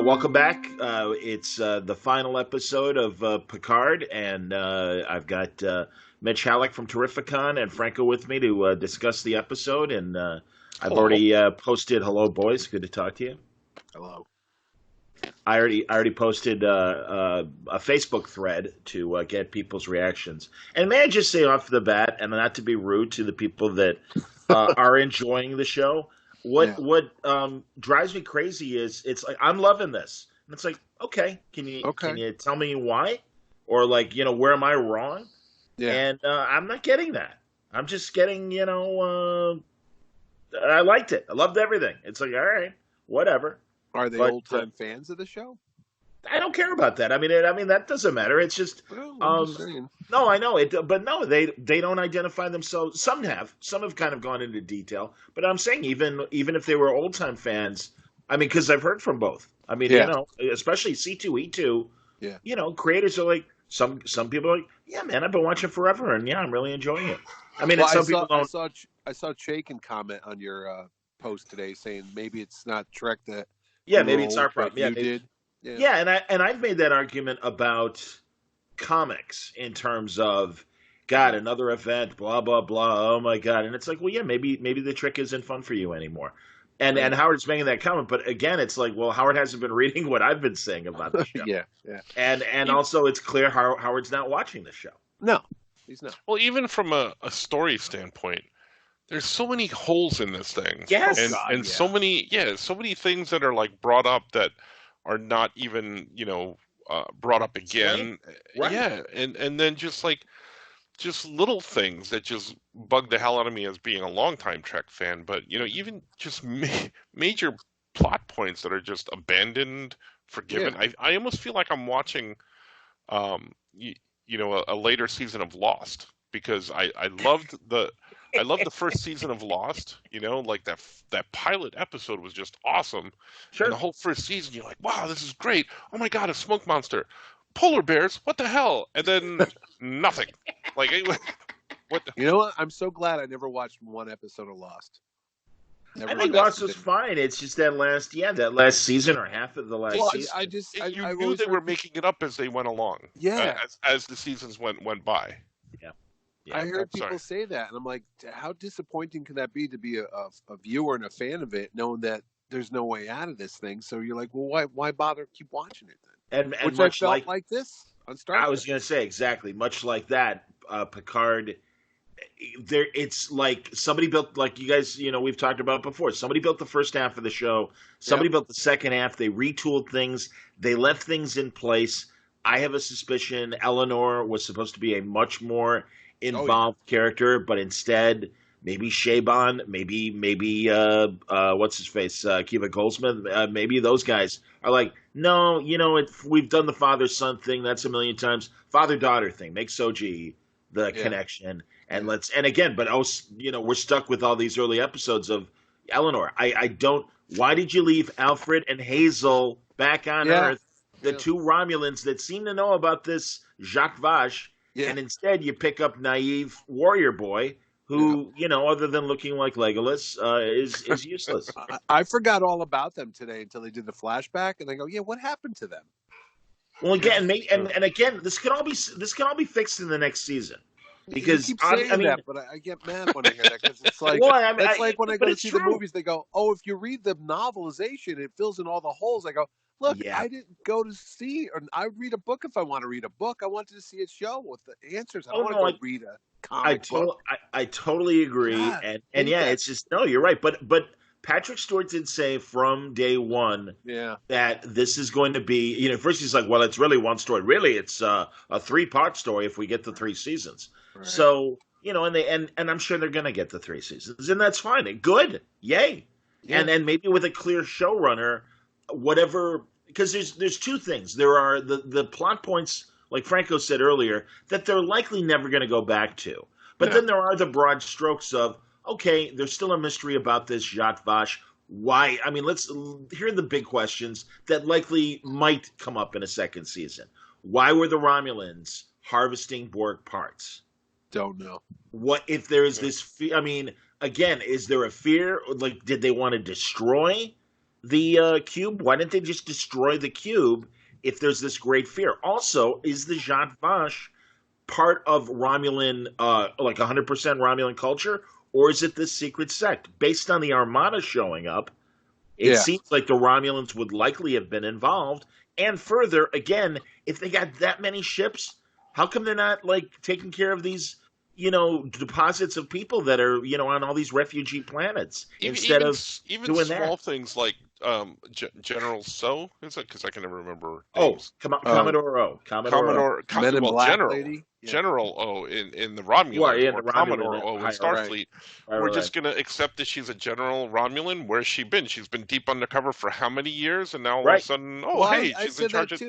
Welcome back. It's the final episode of Picard, and I've got Mitch Halleck from Terrificon and Franco with me to discuss the episode. And I've Hello. already posted. Hello, boys. Good to talk to you. Hello. I already posted a Facebook thread to get people's reactions. And may I just say off the bat, and not to be rude to the people that are enjoying the show, what drives me crazy is it's like I'm loving this, and it's like okay, can you tell me why, or like where am I wrong? Yeah. And I'm not getting that. I'm just getting I liked it. I loved everything. It's like all right, whatever. Are they old-time fans of the show? I don't care about that. I mean, that doesn't matter. It's just, Well, I'm just saying. no, I know it, but no, they don't identify themselves. Some have kind of gone into detail, but I'm saying even if they were old time fans, I mean, because I've heard from both. I mean, especially C2E2. Yeah. Creators are like some people are like, yeah, man, I've been watching forever, and yeah, I'm really enjoying it. I mean, people don't. I saw Chaykin comment on your post today saying maybe it's not Trek that. Yeah, maybe it's our problem. Yeah, you did. Yeah, and I've made that argument about comics in terms of, God, another event, blah blah blah. Oh my God, and it's like, well, yeah, maybe the trick isn't fun for you anymore. And Howard's making that comment, but again, it's like, well, Howard hasn't been reading what I've been saying about the show. Yeah. And also, it's clear Howard's not watching the show. No, he's not. Well, even from a story standpoint, there's so many holes in this thing. Yes, so many things that are like brought up that are not even brought up again. Right. Yeah, and then just little things that just bug the hell out of me as being a longtime Trek fan. But even just major plot points that are just abandoned, forgiven. Yeah. I almost feel like I'm watching, a later season of Lost, because I loved the first season of Lost. Like that pilot episode was just awesome. Sure. And the whole first season, you're like, wow, this is great. Oh my God, a smoke monster. Polar bears, what the hell? And then nothing. Like, what? You know what? I'm so glad I never watched one episode of Lost. I think Lost was fine. It's just that last season or half of the last season. You knew they were making it up as they went along. Yeah. As the seasons went by. Yeah. I heard people say that, and I'm like, how disappointing can that be to be a viewer and a fan of it, knowing that there's no way out of this thing? So you're like, well, why bother keep watching it then? And which much I felt like this on Star Trek. I was going to say exactly, much like that, Picard. It's like somebody built, like you guys, we've talked about before. Somebody built the first half of the show. Somebody built the second half. They retooled things. They left things in place. I have a suspicion Eleanor was supposed to be a much more involved character, but instead, maybe Shaban, maybe what's his face, Kiva Goldsmith, maybe those guys are like, no, we've done the father-son thing. That's a million times. Father-daughter thing. Make Soji the connection. And but we're stuck with all these early episodes of Eleanor. I don't. Why did you leave Alfred and Hazel back on Earth, the two Romulans that seem to know about this Jacques Vache, and instead you pick up naive warrior boy who, other than looking like Legolas, is useless. I forgot all about them today until they did the flashback, and I go, yeah, what happened to them? Well, again, and again, this can all be fixed in the next season. Because you keep saying that, but I get mad when I hear that, because it's like it's like when I go to see the movies, they go, "Oh, if you read the novelization, it fills in all the holes." I go, "Look, I didn't go to see, or I read a book if I want to read a book. I wanted to see a show with the answers. I don't want to read a comic book." I totally agree, and it's just no, you're right, but Patrick Stewart did say from day one that this is going to be, first he's like, well, it's really one story. Really, it's a 3-part story if we get the 3 seasons. Right. So, and I'm sure they're going to get the 3 seasons, and that's fine. Good. Yay. Yeah. And maybe with a clear showrunner, whatever, because there's 2 things. There are the plot points, like Franco said earlier, that they're likely never going to go back to. But then there are the broad strokes of, okay, there's still a mystery about this Jacques Vache. Why? I mean, here are the big questions that likely might come up in a second season. Why were the Romulans harvesting Borg parts? Don't know. What if there is this fear? I mean, again, is there a fear? Like, did they want to destroy the cube? Why didn't they just destroy the cube if there's this great fear? Also, is the Zhat Vash part of Romulan, like 100% Romulan culture, or is it this secret sect? Based on the Armada showing up, it seems like the Romulans would likely have been involved. And further, again, if they got that many ships, how come they're not like taking care of these, deposits of people that are, on all these refugee planets instead of doing small that? Things like General So, is it? Because I can never remember names. Commodore O. Men in Black General. Lady. Yeah. General O in the Romulans, or Commodore O in Starfleet. Right. We're just going to accept that she's a General Romulan. Where's she been? She's been deep undercover for how many years? And now all of a sudden, she's in charge of...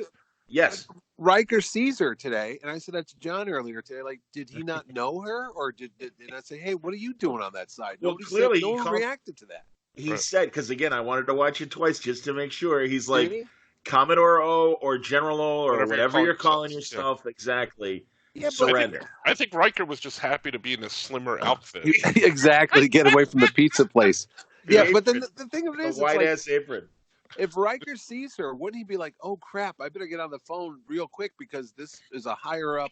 Yes. Riker sees her today, and I said that to John earlier today. Like, did he not know her, or did and I say, hey, what are you doing on that side? Well, clearly, no one reacted to that. He said, because again, I wanted to watch it twice just to make sure. He's like, Commodore O or General O or whatever you're calling yourself, exactly. Yeah, surrender. I think Riker was just happy to be in a slimmer outfit. Exactly, get away from the pizza place. Yeah, but then the thing of it is, the white ass apron. If Riker sees her, wouldn't he be like, "Oh crap, I better get on the phone real quick because this is a higher up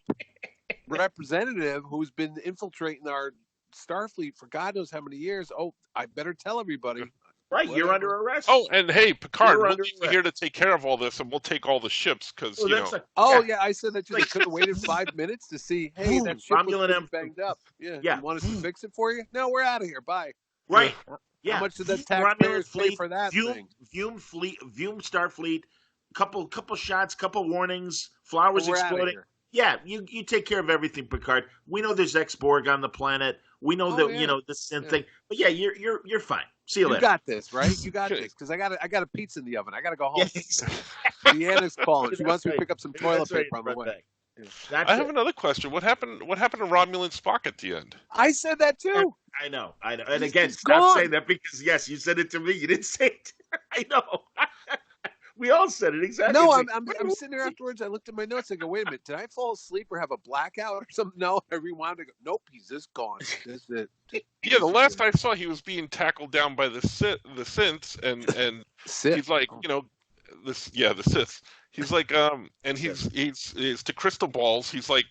representative who's been infiltrating our Starfleet for God knows how many years. Oh, I better tell everybody." Right, you're under arrest. Oh, and hey, Picard, we'll be here to take care of all this, and we'll take all the ships because I said that you could have waited 5 minutes to see. Hey, that ship was banged up. Yeah. You want us to fix it for you? No, we're out of here. Bye. Right. Yeah. How much did the taxpayers pay for that thing? Fume Starfleet. Couple shots, couple warnings. Flowers exploding. Yeah, you take care of everything, Picard. We know there's X-Borg on the planet. We know that the synth thing. But yeah, you're fine. See you later. You got this, right? You got this, because I got a pizza in the oven. I got to go home. Deanna's calling. She wants me to pick up some toilet paper on the way. Yeah. I have another question. What happened to Romulan Spock at the end? I said that too. I know. And again, stop saying that because yes, you said it to me. You didn't say it. I know. We all said it exactly. No, I'm sitting there afterwards. I looked at my notes. I go, wait a minute. Did I fall asleep or have a blackout or something? No, I rewound. I go, nope, he's just gone. That's it. Yeah, the last I saw, he was being tackled down by the synths, and he's like, the Sith. He's like, and he's to crystal balls. He's like,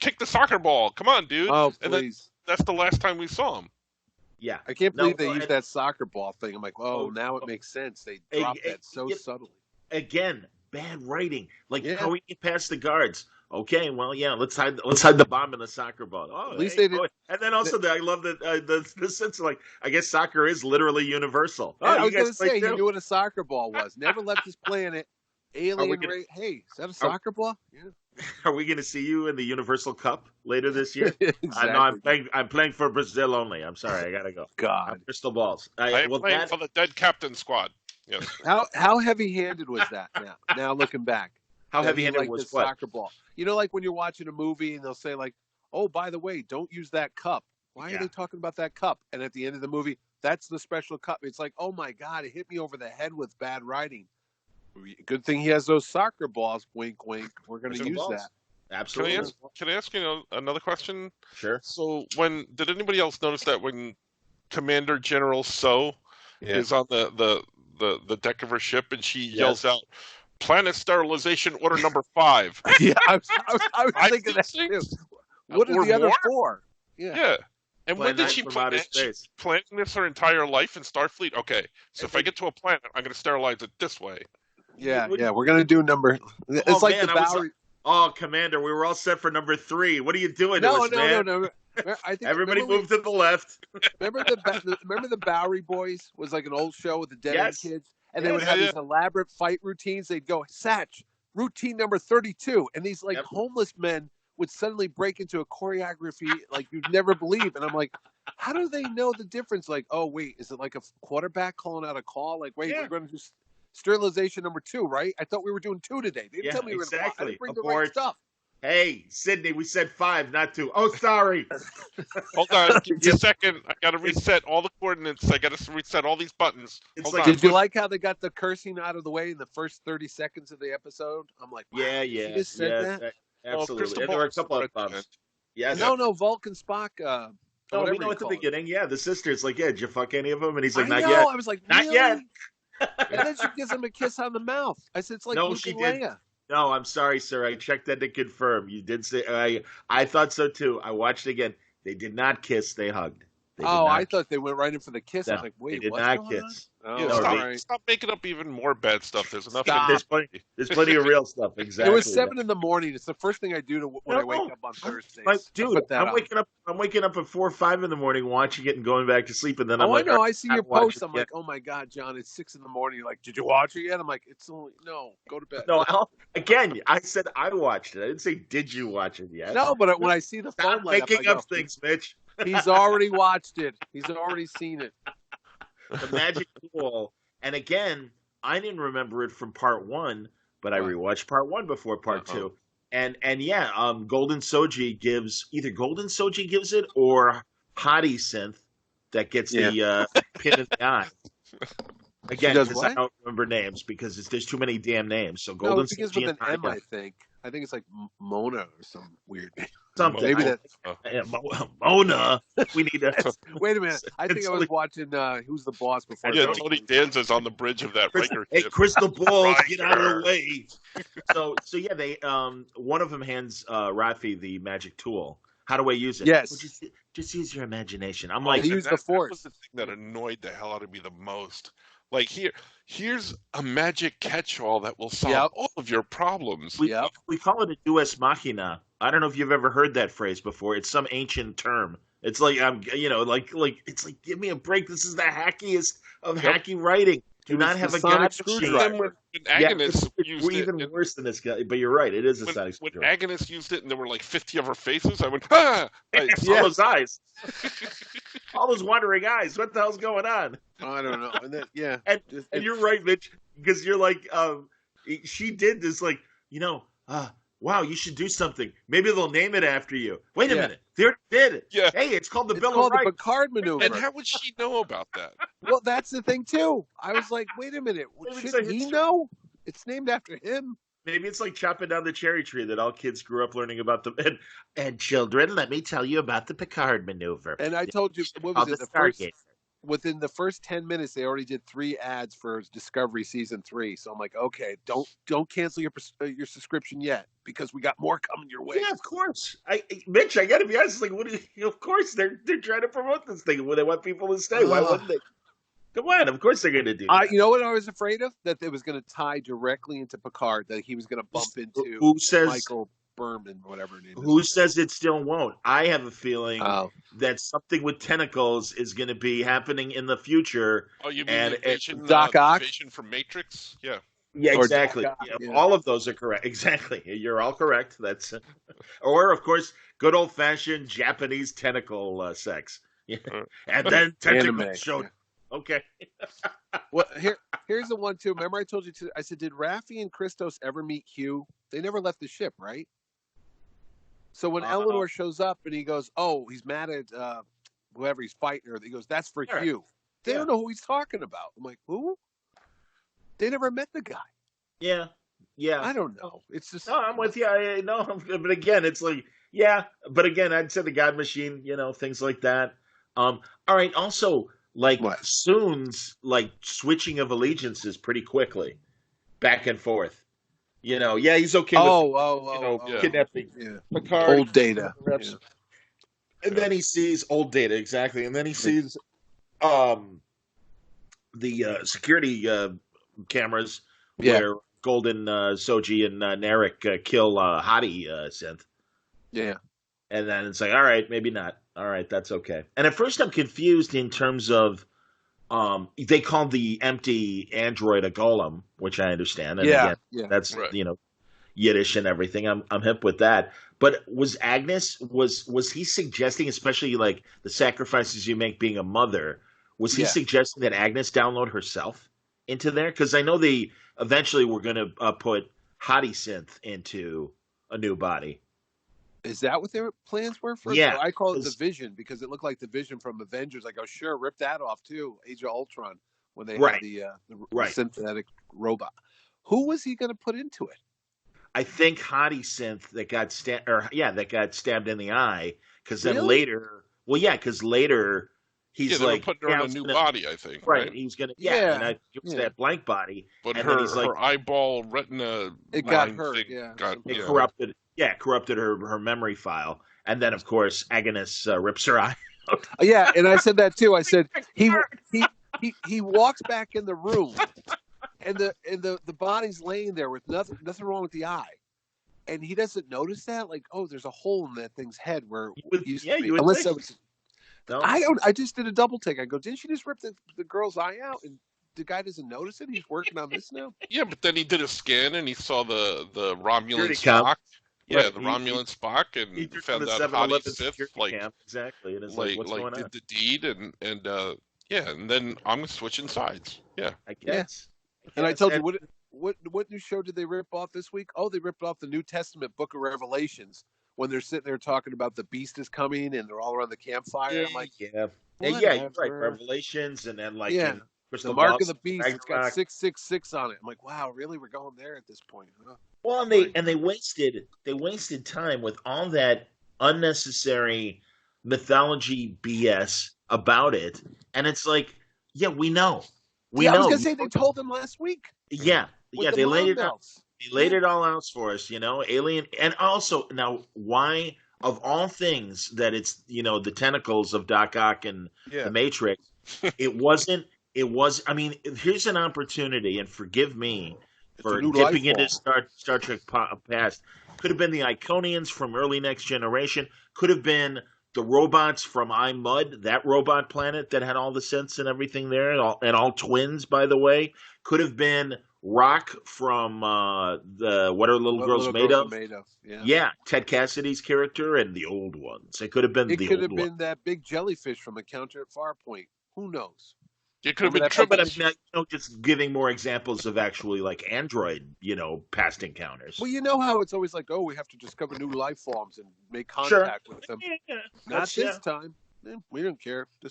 kick the soccer ball. Come on, dude. Oh, and please. That's the last time we saw him. Yeah, I can't believe they used that soccer ball thing. I'm like, now it makes sense. They dropped that so subtly. Again, bad writing. Like how we get past the guards. Okay, well, yeah, let's hide the bomb in the soccer ball. Oh, at least they did. And then also, I love that the sense of like, I guess soccer is literally universal. I was going to say, he knew what a soccer ball was. Never left his planet. Alien race. Hey, is that a soccer ball? Yeah. Are we going to see you in the Universal Cup later this year? Exactly. No, I'm playing for Brazil only. I'm sorry, I gotta go. God, crystal balls. I'm playing for the dead captain squad. Yes. How heavy-handed was that? Now looking back, how heavy-handed was what? Soccer ball. Like when you're watching a movie and they'll say like, "Oh, by the way, don't use that cup." Why are they talking about that cup? And at the end of the movie, that's the special cup. It's like, oh my God, it hit me over the head with bad writing. Good thing he has those soccer balls. Wink, wink. We're going to use that. Absolutely. Can I ask you another question? Sure. So, did anybody else notice that when Commander General So is on the deck of her ship and she yells out, "Planet sterilization order number 5"? Yeah, I was thinking that too. What are the other 4? Yeah. And when did she plan planning this her entire life in Starfleet? Okay, so if I get to a planet, I'm going to sterilize it this way. Yeah, we're going to do number... It's like the Bowery... Commander, we were all set for number 3. What are you doing No. I think everybody moved to the left. Remember the Bowery Boys was like an old show with the Dead End kids? And they would have these elaborate fight routines. They'd go, Satch, routine number 32. And these homeless men would suddenly break into a choreography like you'd never believe. And I'm like, how do they know the difference? Like, oh, wait, is it like a quarterback calling out a call? Like, wait, we're going to just... Sterilization number 2, right? I thought we were doing 2 today. They didn't tell me we were going to. I didn't bring the right stuff. Hey, Sydney, we said 5, not 2. Oh, sorry. Hold on, give me a second. I got to reset all the coordinates. I got to reset all these buttons. Did you like how they got the cursing out of the way in the first 30 seconds of the episode? I'm like, wow, yeah. She just said that? Absolutely. There were a couple of bumps. Yes. No, Vulcan Spock. We know at the beginning. Yeah, the sister's like, did you fuck any of them? And he's like, not yet. yet. I was like, not really? yet. And then she gives him a kiss on the mouth. I said, it's like No, Luke she and did. Leia. No, I'm sorry, sir. I checked that to confirm. You did say I thought so too. I watched it again. They did not kiss. They hugged. They did not I thought they went right in for the kiss. I was like, they wait, did what's not going kiss. on? Yeah, Oh, No, stop making up even more bad stuff. There's enough. There's plenty of real stuff. Exactly. It was 7 in the morning. It's the first thing I do when I wake up on Thursdays. Dude, I'm waking up at 4 or 5 in the morning, watching it and going back to sleep, and then I'm like, I know. I see your posts. I'm yet. like, oh my god, John, it's 6 in the morning. You're like, did you watch it yet? I'm like, it's only go to bed. No, again, I said I watched it. I didn't say did you watch it yet. No, but when I see the phone light making up things, Mitch. He's already watched it. He's already seen it. The magic tool, and again, I didn't remember it from part 1, but I rewatched part 1 before part 2, and Golden Soji gives it or Hottie Synth that gets the pin in the eye. Again, because I don't remember names because there's too many damn names. So Golden Soji begins with an M, I think. I think it's like Mona or some weird name. Something. Maybe that's Mona. We need to. Wait a minute. I think I was watching Who's the Boss before. Yeah, Tony Danza's on the bridge of that Riker ship. Hey, Crystal Balls, get out of the way. So yeah, they one of them hands Rafi the magic tool. How do I use it? Yes. Well, just use your imagination. I'm like, use the Force. That was the thing that annoyed the hell out of me the most. Like here's a magic catch-all that will solve all of your problems. We call it a deus machina. I don't know if you've ever heard that phrase before. It's some ancient term. It's like it's like give me a break. This is the hackiest of hacky writing. Do not have a god screwdriver. We're even worse than this guy, but you're right. It is a sonic screwdriver. When Agnes used it, and there were like 50 of her faces, I went, ah! All those eyes, all those wandering eyes. What the hell's going on? I don't know. And then, and you're right, Mitch, because you're like, she did this, like, wow, you should do something. Maybe they'll name it after you. Wait a minute. They did it. Yeah. Hey, it's called the Bill of Rights. The Picard maneuver. And how would she know about that? Well, that's the thing, too. I was like, wait a minute. Should he know? It's named after him. Maybe it's like chopping down the cherry tree that all kids grew up learning about. And children, let me tell you about the Picard maneuver. And I told you, what was it? Within the first 10 minutes, they already did 3 ads for Discovery Season 3. So I'm like, okay, don't cancel your subscription yet because we got more coming your way. Yeah, of course. Mitch, I got to be honest. Like, of course they're trying to promote this thing when they want people to stay. Why wouldn't they? Come on, of course they're going to do that. You know what I was afraid of? That it was going to tie directly into Picard. That he was going to bump into Michael Berman, whatever her name is. Who says it still won't? I have a feeling that something with tentacles is going to be happening in the future. Oh, you mean Doc Ock? Vision from Matrix? Yeah. Yeah, exactly. All of those are correct. Exactly. You're all correct. That's, or of course, good old fashioned Japanese tentacle sex. Yeah. And then tentacles showed. Okay. Well, here's the one too. Remember, I told you I said, did Raffi and Christos ever meet Q? They never left the ship, right? So when Eleanor shows up and he goes, "Oh, he's mad at whoever he's fighting," or he goes, "That's for Q." They don't know who he's talking about. I'm like, who? They never met the guy. Yeah. I don't know. It's just no. I'm with you. But again, it's like But again, I'd say the God Machine. Things like that. All right. Also. Like Soon's switching of allegiances pretty quickly, back and forth. He's okay with kidnapping Picard, old Data, and then he sees old Data exactly, and then he sees the security cameras where Golden Soji and Narek kill Hottie Synth. Yeah. And then it's like, all right, maybe not. All right, that's okay. And at first I'm confused in terms of they called the empty android a golem, which I understand. And that's right. Yiddish and everything. I'm hip with that. But was Agnes was he suggesting, especially like the sacrifices you make being a mother, was he suggesting that Agnes download herself into there? Because I know they eventually were going to put Hottie Synth into a new body. Is that what their plans were for? Yeah. So I call it the Vision because it looked like the Vision from Avengers. I go, sure, rip that off too. Age of Ultron when they had the synthetic robot. Who was he going to put into it? I think Hottie Synth that got stabbed in the eye because then later, because later he's they like were putting her in a new body, I think. Right. He's gonna and I used that blank body. But and her, then he's like, her eyeball retina it got hurt. It corrupted. Yeah, corrupted her memory file, and then of course Agnes rips her eye out. Yeah, and I said that too. I said he walks back in the room, and the body's laying there with nothing wrong with the eye. And he doesn't notice that, like, oh, there's a hole in that thing's head where it used to be. You would Unless think. I don't. I just did a double take. I go, didn't she just rip the girl's eye out? And the guy doesn't notice it. He's working on this now. Yeah, but then he did a scan and he saw the Romulan Spock. Yeah, the Romulan Spock, and he found out Hottie Sith exactly. And it's like what's going on? Did the deed, and and then I'm switching sides. Yeah, I guess. And I told you what new show did they rip off this week? Oh, they ripped off the New Testament Book of Revelations when they're sitting there talking about the beast is coming and they're all around the campfire. I'm like, yeah, you're right. Revelations, and then the mark of the beast. It's got 666 on it. I'm like, wow, really? We're going there at this point? Huh? Well, and they wasted time with all that unnecessary mythology BS about it, and it's like, yeah, we know. We know. I was gonna say they told them last week. Yeah, they laid it out. They laid it all out for us, Alien, and also now why of all things that it's the tentacles of Doc Ock and the Matrix, it wasn't. It was. I mean, here's an opportunity, and forgive me for dipping into Star Trek past. Could have been the Iconians from early Next Generation. Could have been the robots from Mud, that robot planet that had all the synths and everything there, and all twins, by the way. Could have been Rock from the What Are Little Girls Made Of? Yeah, Ted Cassidy's character and the old ones. It could have been It could have been that big jellyfish from Encounter at Farpoint. Who knows? It could have been triple. But I'm just giving more examples of actually like android, past encounters. Well, how it's always like, oh, we have to discover new life forms and make contact with them. Not this time. We don't care. I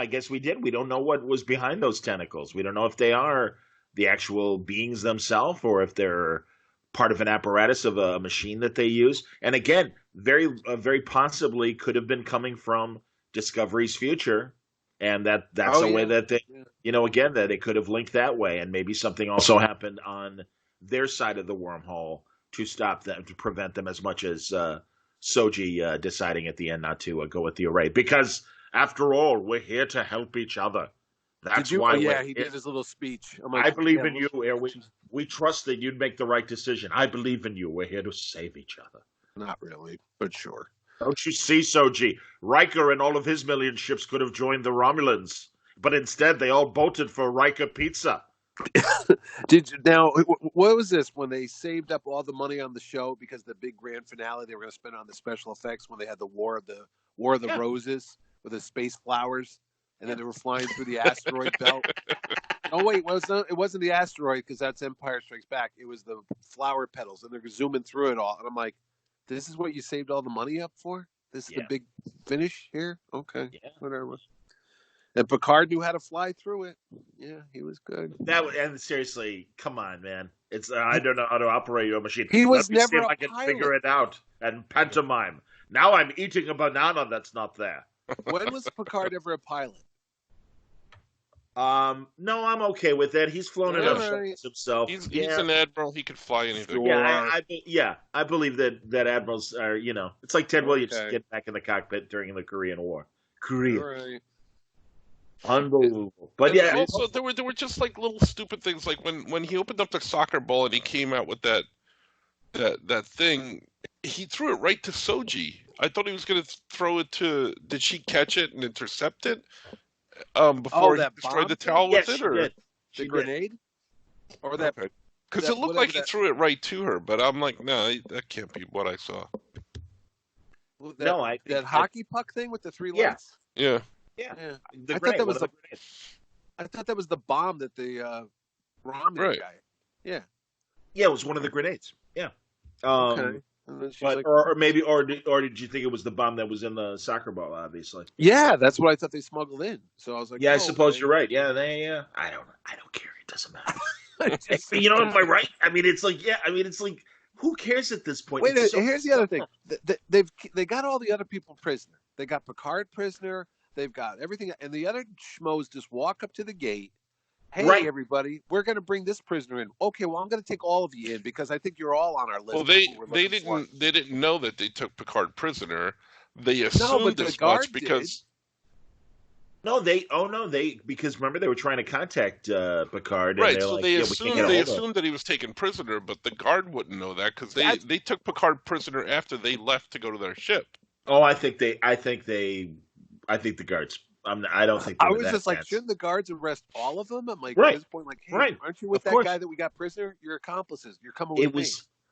guess we did. We don't know what was behind those tentacles. We don't know if they are the actual beings themselves or if they're part of an apparatus of a machine that they use. And again, very possibly could have been coming from Discovery's future. And that's a way that they, again, that they could have linked that way. And maybe something also happened on their side of the wormhole to stop them, to prevent them, as much as Soji deciding at the end not to go with the array. Because, after all, we're here to help each other. That's why he did his little speech. Like, I believe in you. We trust that you'd make the right decision. I believe in you. We're here to save each other. Not really, but sure. Don't you see, Soji? Riker and all of his million ships could have joined the Romulans, but instead they all bolted for Riker Pizza. What was this when they saved up all the money on the show because the big grand finale they were going to spend on the special effects when they had the War of the Roses with the space flowers, and then they were flying through the asteroid belt. Oh wait, it wasn't the asteroid because that's Empire Strikes Back. It was the flower petals, and they're zooming through it all, and I'm like, this is what you saved all the money up for? This is the big finish here? Okay. Yeah. Whatever. And Picard knew how to fly through it. Yeah, he was good. And seriously, come on, man. It's I don't know how to operate your machine. He was never see if I can figure it out and pantomime. Now I'm eating a banana that's not there. When was Picard ever a pilot? No, I'm okay with that. He's flown it up himself. He's an admiral. He could fly anything. Yeah, I believe that admirals are. It's like Ted Williams getting back in the cockpit during the Korean War. Right. Unbelievable. But also there were just like little stupid things, like when he opened up the soccer ball and he came out with that thing, he threw it right to Soji. I thought he was going to throw it to. Did she catch it and intercept it? Before he destroyed the towel with it, or the grenade, or that? Because it looked like he threw it right to her, but I'm like, no, that can't be what I saw. That hockey puck thing with the three lights. Yeah. I thought that was the bomb that the Romulan guy. Yeah. Yeah, it was one of the grenades. Yeah. Okay. But, or did you think it was the bomb that was in the soccer ball? Obviously. Yeah, that's what I thought they smuggled in. So I was like, I suppose you're right. Yeah, I don't care. It doesn't matter. Am I right? I mean, it's like, who cares at this point? Wait, here's the other thing. They got all the other people prisoner. They got Picard prisoner. They've got everything, and the other schmoes just walk up to the gate. Hey, everybody, we're going to bring this prisoner in. Okay, well, I'm going to take all of you in because I think you're all on our list. Well, they didn't know that they took Picard prisoner. They assumed as much because. Because remember they were trying to contact Picard. Right, and so like, they assumed that he was taken prisoner, but the guard wouldn't know that because they took Picard prisoner after they left to go to their ship. Oh, I think the guards. I don't think. I was just like, shouldn't the guards arrest all of them? I'm like, at this point, like, hey, aren't you with that guy that we got prisoner? You're accomplices. You're coming with me.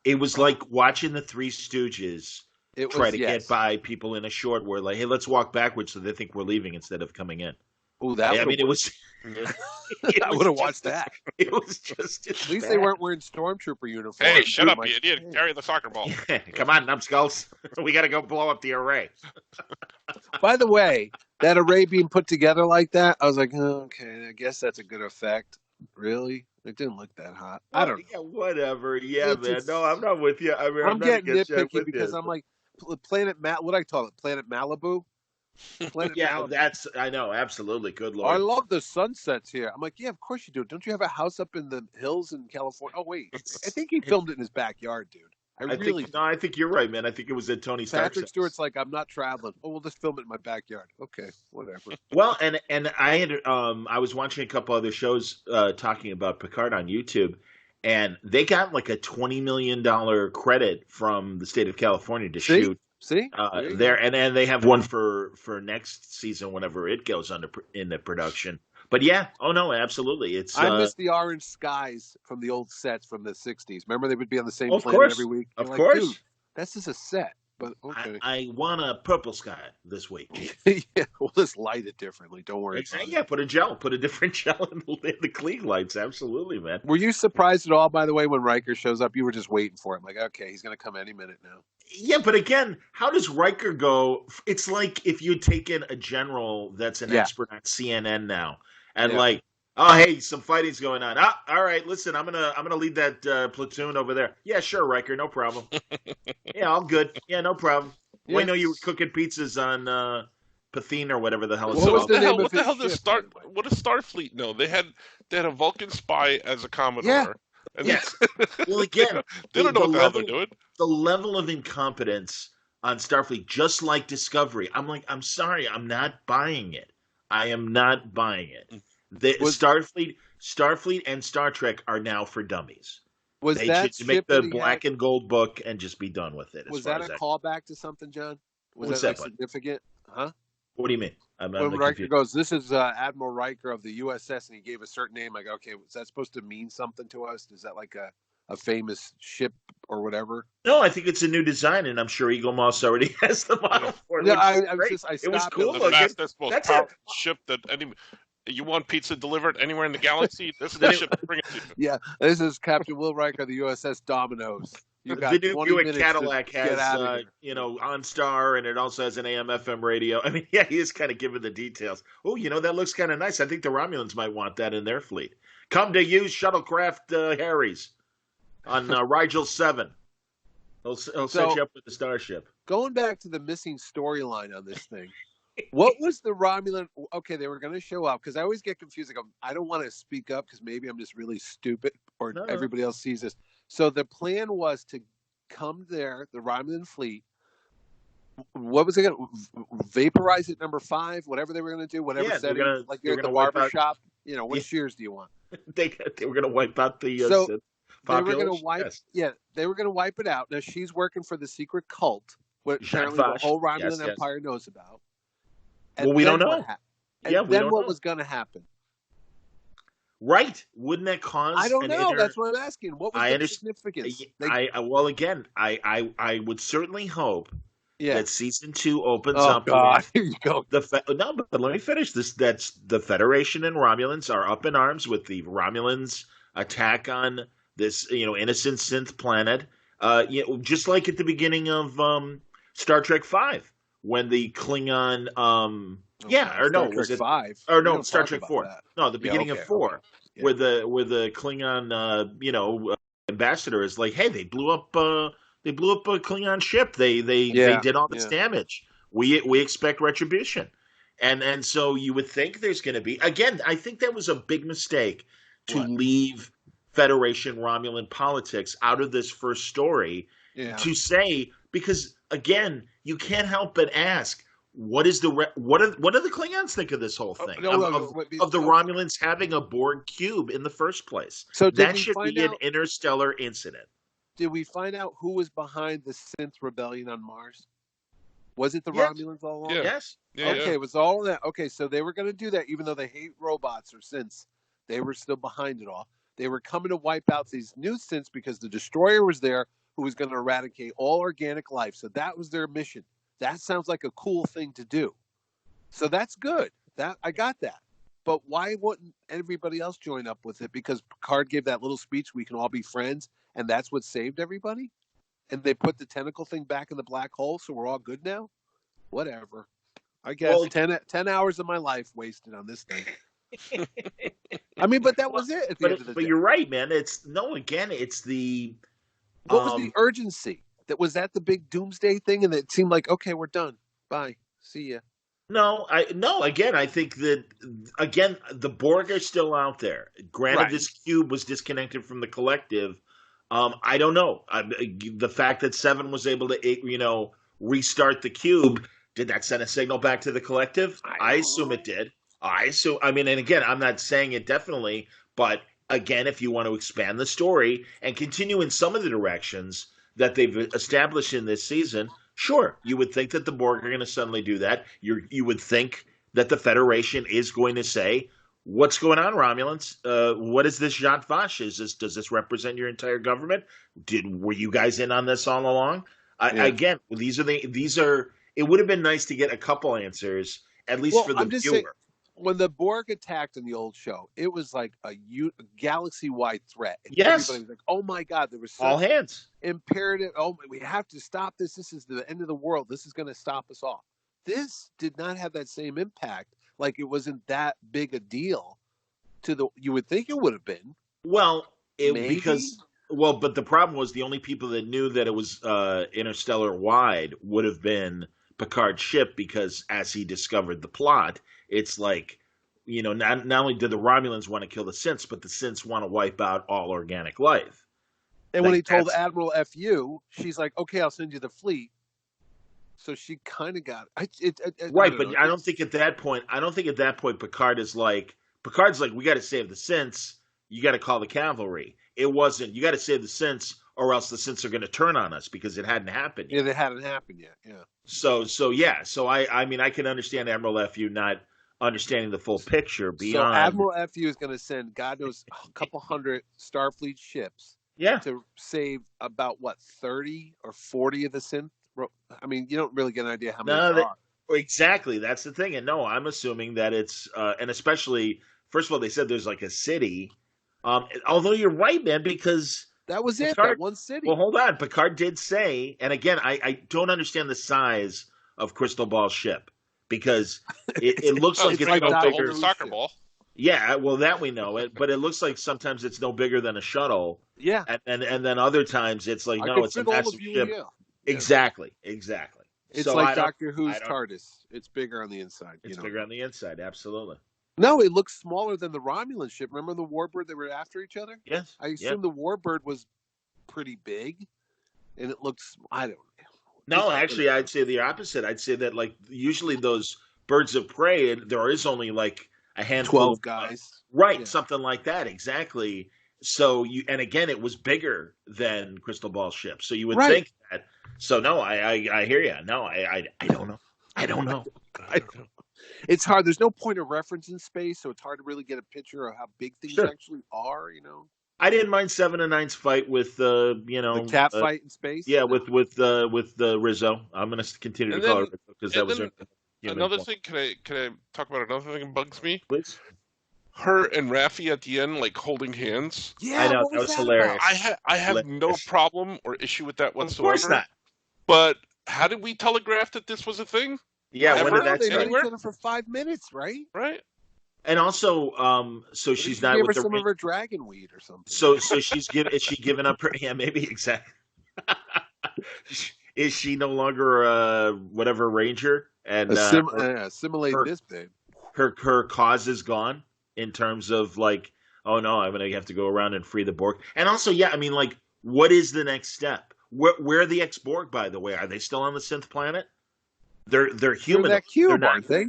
It was like watching the Three Stooges. Try to get by people in a short where like, hey, let's walk backwards so they think we're leaving instead of coming in. Oh, that! It was. I would have watched that. It was just. At least they weren't wearing stormtrooper uniforms. Hey, shut up, you idiot! Carry the soccer ball. Come on, numbskulls. We got to go blow up the array. By the way, that array being put together like that, I was like, okay, I guess that's a good effect. Really? It didn't look that hot. I don't know. Yeah, whatever. Yeah, man. No, I'm not with you. I mean, I'm getting nitpicky because I'm like, Planet what I call it, Planet Malibu. Malibu. I know, absolutely. Good Lord. I love the sunsets here. I'm like, yeah, of course you do. Don't you have a house up in the hills in California? Oh wait, I think he filmed it in his backyard, dude. I think you're right, man. I think it was at Tony Stark's. Patrick Stewart's like, I'm not traveling. Oh, we'll just film it in my backyard. Okay, whatever. Well, and I had I was watching a couple other shows talking about Picard on YouTube, and they got like a $20 million credit from the state of California to shoot. See, there, and they have one for next season whenever it goes into production. But yeah, oh no, absolutely. I miss the orange skies from the old sets from the '60s. Remember, they would be on the same planet every week. Of course, dude, this is a set. But okay, I want a purple sky this week. Yeah, we'll just light it differently. Don't worry. Yeah, put a different gel in the Klieg lights. Absolutely, man. Were you surprised at all, by the way, when Riker shows up? You were just waiting for him, like, okay, he's going to come any minute now. Yeah, but again, how does Riker go? It's like if you'd taken a general that's an expert on CNN now, and like, oh hey, some fighting's going on. All right, listen, I'm gonna lead that platoon over there. Yeah, sure, Riker, no problem. Yeah, all good. Yeah, no problem. Yeah. We know you were cooking pizzas on Pathine or whatever the hell it's called. What does Starfleet know? They had a Vulcan spy as a Commodore. Yeah. Yes. Well, again, they don't know what the hell they're doing. The level of incompetence on Starfleet, just like Discovery, I'm like, I'm sorry, I'm not buying it. I am not buying it. Starfleet and Star Trek are now for dummies. They should make the black and gold book and just be done with it. Was that a callback to something, John? Was that significant? Huh? What do you mean? When Riker goes, this is Admiral Riker of the USS, and he gave a certain name. Like, okay, was that supposed to mean something to us? Is that like a famous ship or whatever? No, I think it's a new design, and I'm sure Eagle Moss already has the model for it. Yeah, it was cool. The fastest, most powerful ship that you want pizza delivered anywhere in the galaxy? This is the ship to bring it to you. Yeah, this is Captain Will Riker of the USS Domino's. The new Buick Cadillac has, OnStar, and it also has an AM/FM radio. I mean, yeah, he is kind of giving the details. Oh, that looks kind of nice. I think the Romulans might want that in their fleet. Come to use shuttlecraft Harry's on Rigel 7. He'll set you up with the starship. Going back to the missing storyline on this thing, what was the Romulan? Okay, they were going to show up because I always get confused. I don't want to speak up because maybe I'm just really stupid or everybody else sees this. So the plan was to come there, the Romulan fleet. What was it going to vaporize it? Number 5, whatever they were going to do, whatever setting. You're at the barber shop. What shears do you want? They were going to wipe out the. They were going to wipe. Yes. Yeah, they were going to wipe it out. Now she's working for the secret cult, what apparently the whole Romulan Empire knows about. And we don't know. What was going to happen? Right? Wouldn't that cause? I don't know. That's what I'm asking. What was the significance? I would certainly hope that season 2 opens up. God, here you go. But let me finish this. That's the Federation and Romulans are up in arms with the Romulans' attack on this, innocent synth planet. Just like at the beginning of Star Trek V, when the Klingon. Was it 5? Or no, Star Trek 4. That. No, the beginning of 4, where the Klingon, ambassador is like, hey, they blew up a Klingon ship. They did all this damage. We expect retribution. And so you would think there's going to be, again, I think that was a big mistake to leave Federation Romulan politics out of this first story to say, because again, you can't help but ask, what are the Klingons think of this whole thing? Of the Romulans having a Borg cube in the first place. So that should be an interstellar incident. Did we find out who was behind the Synth rebellion on Mars? Was it the Romulans all along? Yes. Yeah, okay, it was all of that. Okay, so they were going to do that, even though they hate robots or synths. They were still behind it all. They were coming to wipe out these new synths because the Destroyer was there, who was going to eradicate all organic life. So that was their mission. That sounds like a cool thing to do. So that's good. I got that. But why wouldn't everybody else join up with it? Because Picard gave that little speech, we can all be friends, and that's what saved everybody? And they put the tentacle thing back in the black hole, so we're all good now? Whatever. I guess 10 hours of my life wasted on this thing. I mean, but that was it at the end of the day. But you're right, man. It's the... What was the urgency? That was that the big doomsday thing, and it seemed like, okay, we're done. Bye. See ya. No. Again, I think that the Borg are still out there. Granted, this cube was disconnected from the collective. I don't know. The fact that Seven was able to, restart the cube, did that send a signal back to the collective? I assume it did. And again, I'm not saying it definitely, but again, if you want to expand the story and continue in some of the directions that they've established in this season, sure, you would think that the Borg are going to suddenly do that. You would think that the Federation is going to say, what's going on, Romulans? What is this Zhat Vash? Does this represent your entire government? Were you guys in on this all along? Again, these are. It would have been nice to get a couple answers, at least for the viewer. Saying, when the Borg attacked in the old show, it was like a galaxy-wide threat. And everybody was like, "Oh my God!" There was such all hands imperative. Oh, we have to stop this. This is the end of the world. This is going to stop us all. This did not have that same impact. Like it wasn't that big a deal. You would think it would have been. Well, but the problem was the only people that knew that it was interstellar wide would have been Picard's ship, because as he discovered the plot, it's like, not only did the Romulans want to kill the synths, but the synths want to wipe out all organic life. And when he told Admiral FU, she's like, "Okay, I'll send you the fleet." So she kind of got it. Right, but I don't think at that point Picard's like, we got to save the synths. You got to call the cavalry. It wasn't, you got to save the synths or else the synths are going to turn on us, because it hadn't happened yet. Yeah, it hadn't happened yet. Yeah. So I can understand Admiral FU not understanding the full picture beyond. So Admiral FU is going to send, God knows, a couple hundred Starfleet ships. Yeah. To save about 30 or 40 of the synth. I mean, you don't really get an idea how many there are. Exactly. That's the thing. And no, I'm assuming that it's, and especially, first of all, they said there's like a city. Although you're right, man, because that was Picard, that one city. Well, hold on. Picard did say, and again, I don't understand the size of Crystal Ball's ship, because it looks like it's no bigger than a soccer ball. Yeah, well, that we know it, but it looks like sometimes it's no bigger than a shuttle. Yeah, and then other times it's like, no, it's a massive ship. Yeah. Exactly. It's like Doctor Who's TARDIS. It's bigger on the inside. It's bigger on the inside, absolutely. No, it looks smaller than the Romulan ship. Remember the Warbird? They were after each other? Yes. I assume the Warbird was pretty big, and it looks, I don't know. No, actually, I'd say the opposite. I'd say that, like, usually those birds of prey, there is only, like, a handful 12 guys. Right, something like that, exactly. So, and again, it was bigger than Crystal Ball's ship. So you would think that. So, no, I hear you. No, I don't know. I don't know. It's hard. There's no point of reference in space, so it's hard to really get a picture of how big things actually are, I didn't mind 7 and 9's fight with the cat fight in space. Yeah, with the Rizzo. I'm going to continue to call her Rizzo, because that was another thing. Can I talk about another thing that bugs me? Please. Her and Raffi at the end, like holding hands. Yeah, I know, that was hilarious. I have no problem or issue with that whatsoever. Of course not. But how did we telegraph that this was a thing? Yeah, when did that start? They start? each other for 5 minutes, right? Right. And also, so she's not with with some of her dragon weed or something. So is she giving up her? Yeah, maybe exactly. is she no longer whatever ranger and assimilate this babe? Her cause is gone in terms of like, oh no, I'm gonna have to go around and free the Borg. And also, yeah, I mean, like, what is the next step? Where are the ex-Borg, by the way? Are they still on the synth planet? They're human. They're that cube, aren't they?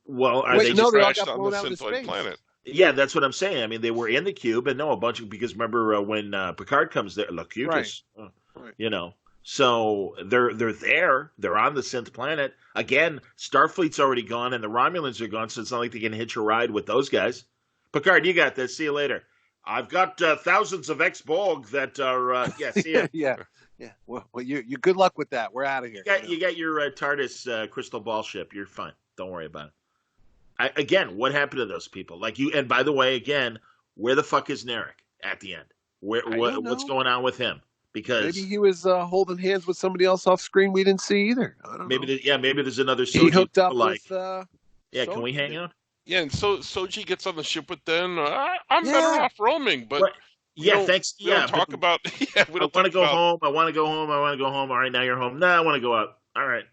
Well, are they just crashed on the synth planet? Yeah, that's what I'm saying. I mean, they were in the cube, and a bunch of, because remember when Picard comes there, Locutus, right. You know. So they're there. They're on the synth planet. Again, Starfleet's already gone, and the Romulans are gone, so it's not like they can hitch a ride with those guys. Picard, you got this. See you later. I've got thousands of ex-Borg that are. See ya. Yeah. Well, you good luck with that. We're out of here. You got your TARDIS crystal ball ship. You're fine. Don't worry about it. Again, what happened to those people? Like you. And by the way, again, where the fuck is Narek at the end? What's going on with him? Because maybe he was holding hands with somebody else off screen we didn't see either. I don't know. Maybe there's another Soji. He hooked up with. Can we hang out? Yeah, and Soji gets on the ship with them. I'm better off roaming, but thanks. We don't talk about. I want to go home. I want to go home. All right, now you're home. I want to go out. All right.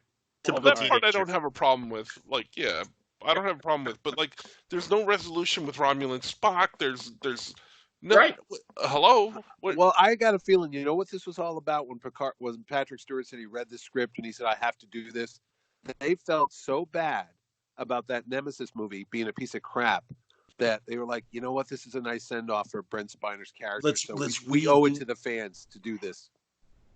That part I don't have a problem with. Like, yeah, I don't have a problem with. But like, there's no resolution with Romulan Spock. There's no. Right. Hello. What? Well, I got a feeling. You know what this was all about when Patrick Stewart said he read the script and he said, "I have to do this." They felt so bad about that Nemesis movie being a piece of crap that they were like, you know what, this is a nice send-off for Brent Spiner's character. We owe it to the fans to do this.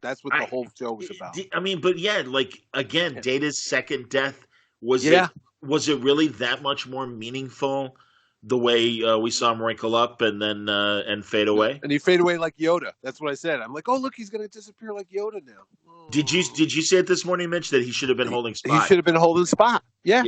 That's what the whole show was about. I mean, but yeah, like, again, Data's second death, was it really that much more meaningful the way we saw him wrinkle up and then and fade away? And he fade away like Yoda. That's what I said. I'm like, oh, look, he's going to disappear like Yoda now. Oh. Did you say it this morning, Mitch, that he should have been holding Spot? He should have been holding Spot. Yeah.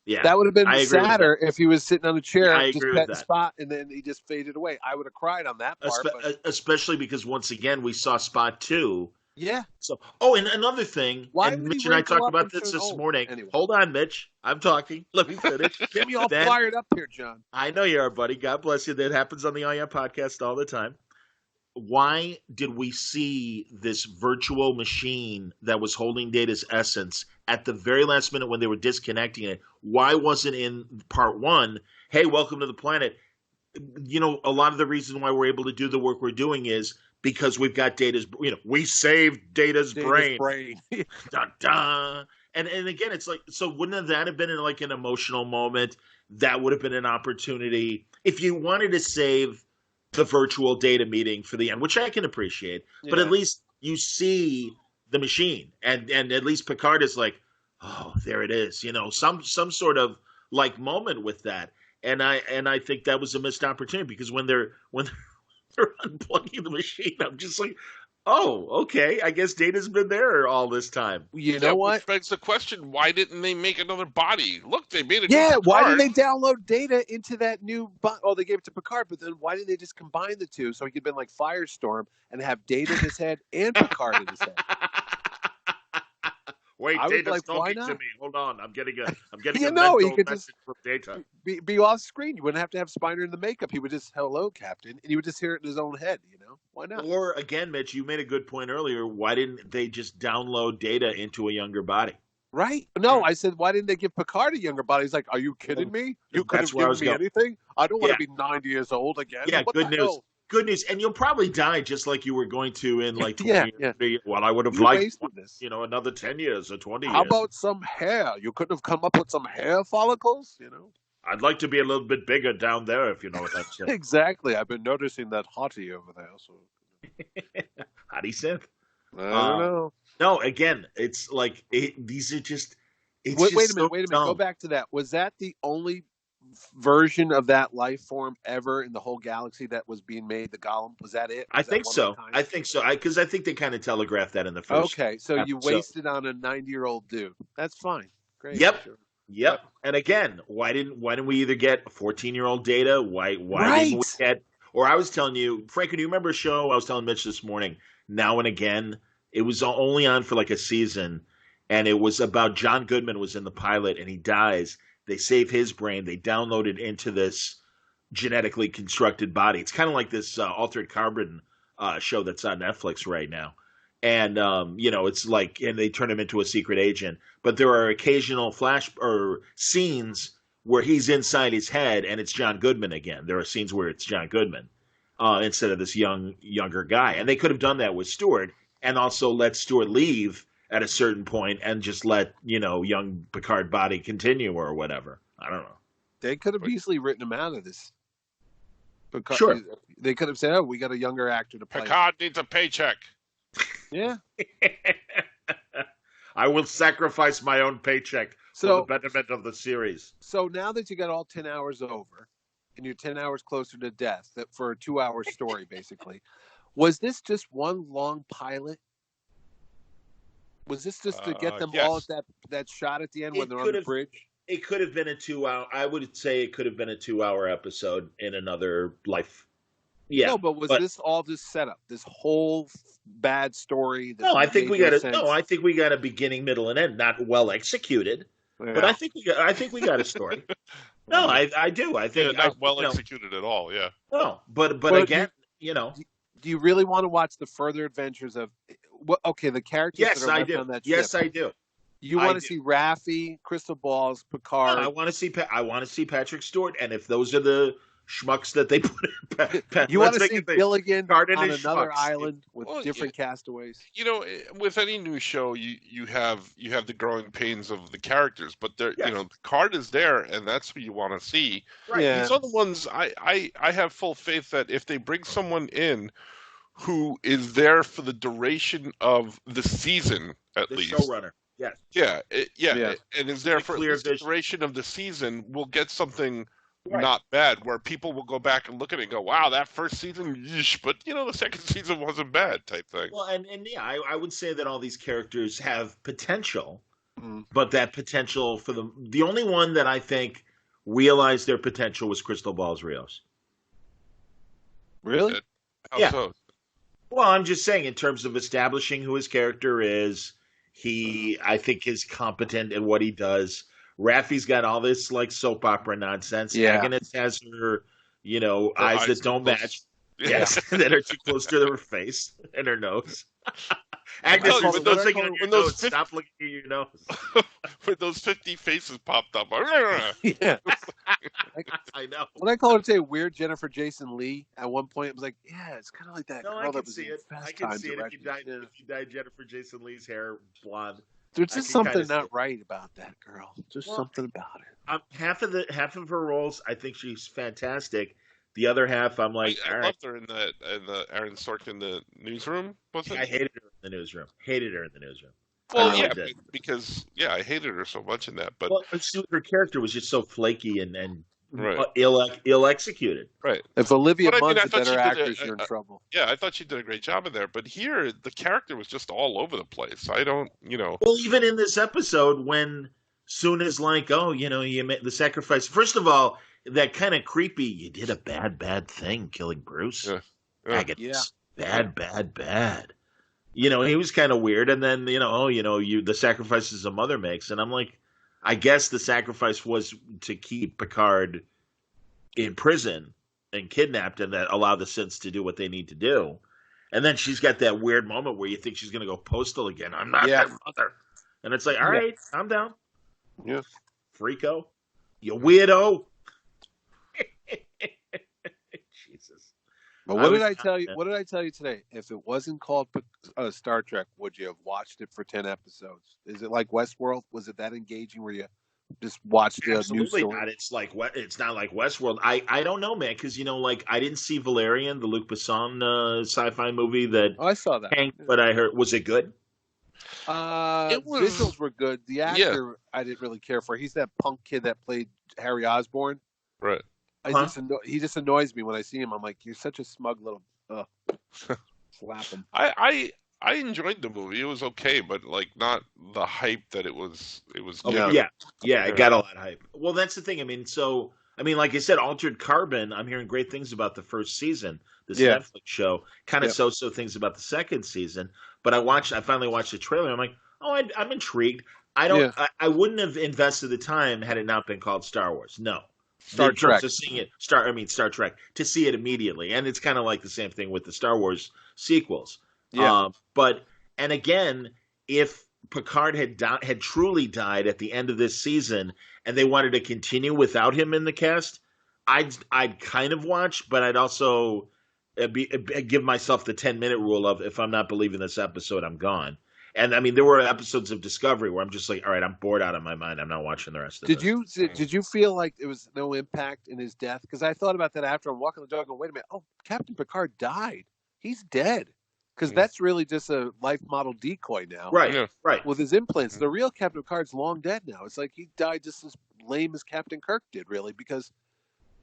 Yeah, that would have been sadder if he was sitting on a chair, just petting Spot, and then he just faded away. I would have cried on that part. Especially because, once again, we saw Spot 2. Yeah. So, and another thing, and Mitch and I talked about this morning. Anyway. Hold on, Mitch. I'm talking. Let me finish. Get me all fired up here, John. I know you are, buddy. God bless you. That happens on the IM podcast all the time. Why did we see this virtual machine that was holding Data's essence at the very last minute when they were disconnecting it? Why wasn't in part 1, hey, welcome to the planet? You know, a lot of the reason why we're able to do the work we're doing is because we've got Data's, we saved Data's brain. Dun, dun. And again, it's like, so wouldn't that have been like an emotional moment? That would have been an opportunity. If you wanted to save the virtual Data meeting for the end, which I can appreciate, but at least you see the machine, and at least Picard is like, oh, there it is, some sort of like moment with that, and I think that was a missed opportunity, because when they're unplugging the machine, I'm just like, oh, okay, I guess Data's been there all this time. You know what? Which begs the question, why didn't they make another body? Look, they made it. Yeah, why didn't they download Data into that new body? Oh, they gave it to Picard, but then why didn't they just combine the two so he could have been like Firestorm and have Data in his head and Picard in his head? Wait, Data's talking to me. Hold on, I'm getting a he could just from Data. Be off screen. You wouldn't have to have Spiner in the makeup. He would just, hello, Captain, and he would just hear it in his own head. Why not? Or again, Mitch, you made a good point earlier. Why didn't they just download Data into a younger body? Right? No, I said, why didn't they give Picard a younger body? He's like, are you kidding me? You couldn't have given me anything? I don't want to be 90 years old again. Yeah, good news. Good news, and you'll probably die just like you were going to in like 20 years. Well, I would have liked, another 10 years or 20 years. How about some hair? You couldn't have come up with some hair follicles, I'd like to be a little bit bigger down there, if you know what I'm saying. Exactly. I've been noticing that hottie over there. So. Hottie synth? I don't know. No, again, it's like, these are just... Wait a minute. Go back to that. Was that the only version of that life form ever in the whole galaxy that was being made, the Golem? Was that it? I think so. Because I think they kind of telegraphed that in the first. Okay, so you wasted on a 90-year-old dude. That's fine. Great. Yep. Sure. Yep. And again, why didn't we either get a 14-year-old Data? Why didn't we get? Or I was telling you, Frank, do you remember a show I was telling Mitch this morning? Now and Again. It was only on for like a season, and it was about John Goodman was in the pilot, and he dies. They save his brain. They download it into this genetically constructed body. It's kind of like this Altered Carbon show that's on Netflix right now. and it's like, and they turn him into a secret agent. But there are occasional flash or scenes where he's inside his head, and it's John Goodman again. There are scenes where it's John Goodman instead of this younger guy, and they could have done that with Stewart, and also let Stewart leave at a certain point and just let young Picard body continue or whatever. I don't know. They could have easily written him out of this. Sure. They could have said, "Oh, we got a younger actor to play." Picard needs a paycheck. Yeah. I will sacrifice my own paycheck for the betterment of the series. So now that you got all 10 hours over, and you're 10 hours closer to death, that for a 2-hour story, basically, was this just one long pilot? Was this just to get them all at that shot at the end when they're on the bridge? It could have been a 2-hour. I would say it could have been a 2-hour episode in another life. Yeah. No, but this all just set up? This whole bad story? No, I think we got it. No, I think we got a beginning, middle, and end. Not well executed, but I think we got a story. No, I do. I think not well executed at all. Yeah. No, but again, Do you really want to watch the further adventures of? The characters that are left on that ship? Yes, I do. You want to see Raffi, Crystal Balls, Picard? No, I want to see Patrick Stewart, and if those are the schmucks that they put in, you want to see Gilligan on another schmucks. Island with different castaways. With any new show, you have the growing pains of the characters, but Picard is there, and that's who you want to see. Right. Yeah. These other ones, I have full faith that if they bring someone in who is there for the duration of the season, at least, showrunner. Yes. Yeah, and is there for the duration of the season, we'll get something not bad, where people will go back and look at it and go, wow, that first season, yeesh, but the second season wasn't bad, type thing. Well, and I would say that all these characters have potential, but that potential for the only one that I think realized their potential was Crystal Balls Rios. Really? How so? Well, I'm just saying, in terms of establishing who his character is, I think, is competent in what he does. Raffi's got all this like soap opera nonsense. Agnes has her, eyes that don't match. Yes, that are too close to her face and her nose. Agnes, when those things on your nose, stop looking at your nose. When those 50 faces popped up. Yeah. I know. What I call her today, weird Jennifer Jason Leigh. At one point, it was like, yeah, it's kind of like that girl that was in Fast Time. I can see it if you dyed Jennifer Jason Leigh's hair blonde. There's just something not right about that girl. Something about her. Half of her roles, I think she's fantastic. The other half, I'm like, I loved her in the Aaron Sorkin the newsroom. Wasn't I hated her in the newsroom. Well, yeah, because I hated her so much in that. But her character was just so flaky and ill executed. Right. If Olivia Munn's a better actress, you're in trouble. Yeah, I thought she did a great job in there. But here, the character was just all over the place. I don't, Well, even in this episode, when Suna's like, you made the sacrifice. First of all, that kind of creepy, you did a bad thing killing Bruce. Agnes. Bad. He was kind of weird. And then, the sacrifices a mother makes. And I'm like, I guess the sacrifice was to keep Picard in prison and kidnapped and that allow the synths to do what they need to do. And then she's got that weird moment where you think she's going to go postal again. I'm not their mother. And it's like, all right, I'm down. Yeah. Freako. You weirdo. Jesus. But what did I tell you? What did I tell you today? If it wasn't called Star Trek, would you have watched it for 10 episodes? Is it like Westworld? Was it that engaging where you just watched the Absolutely news story? Not. It's not like Westworld. I don't know, man, because I didn't see Valerian, the Luc Besson sci-fi movie that. Oh, I saw that. But I heard, was it good? Visuals were good. The actor I didn't really care for. He's that punk kid that played Harry Osborn. Right. He just annoys me when I see him. I'm like, you're such a smug little. Slap him. I enjoyed the movie. It was okay, but not the hype that it was. It was. It got a lot of hype. Well, that's the thing. Like I said, Altered Carbon. I'm hearing great things about the first season. This Netflix show. Kind of so things about the second season. But I finally watched the trailer. I'm like, I'm intrigued. I wouldn't have invested the time had it not been called Star Wars. No. Star Trek. To seeing it, Star Trek, to see it immediately, and it's kind of like the same thing with the Star Wars sequels. Yeah. And again, if Picard had truly died at the end of this season, and they wanted to continue without him in the cast, I'd kind of watch, but I'd also give myself the 10-minute rule of if I'm not believing this episode, I'm gone. And I mean, there were episodes of Discovery where I'm just like, all right, I'm bored out of my mind. I'm not watching the rest of it. Did you feel like there was no impact in his death? Because I thought about that after I'm walking the dog. Going, wait a minute. Oh, Captain Picard died. He's dead. Because that's really just a life model decoy now. Right. Yeah. Right. With his implants. The real Captain Picard's long dead now. It's like he died just as lame as Captain Kirk did, really. Because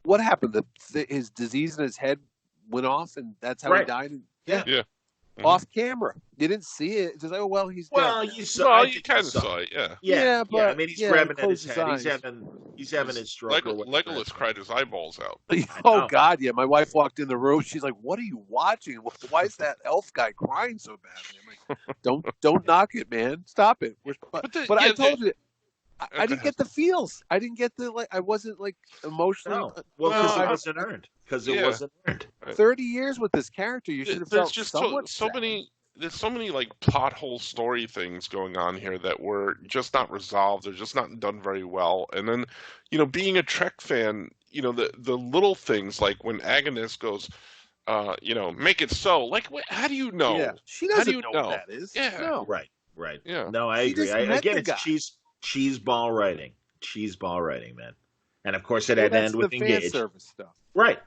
what happened? His disease in his head went off, and that's how he died. Yeah. Off camera, you didn't see it. It's just like, oh well, he's dead. Well, you saw. You kind of saw it, yeah. But I mean, he's grabbing at his head. He's having his stroke. Legolas cried his eyeballs out. Oh God, yeah. My wife walked in the room. She's like, "What are you watching? Why is that elf guy crying so badly?" I'm like, "Don't knock it, man. Stop it." But I told you. I didn't get the feels. I didn't get the I wasn't emotionally. No. Well, because it wasn't earned. Because it wasn't earned. 30 years with this character, you should have felt somewhat so many. There's so many plot hole story things going on here that were just not resolved. They're just not done very well. And then, being a Trek fan, the little things like when Agnes goes, make it so. Like, how do you know? Yeah. She doesn't know what that is. Yeah. No. Right. Yeah. No, I agree. Again, it's cheese ball writing, man. And of course, it had to end with engaged. Fan service stuff. Right.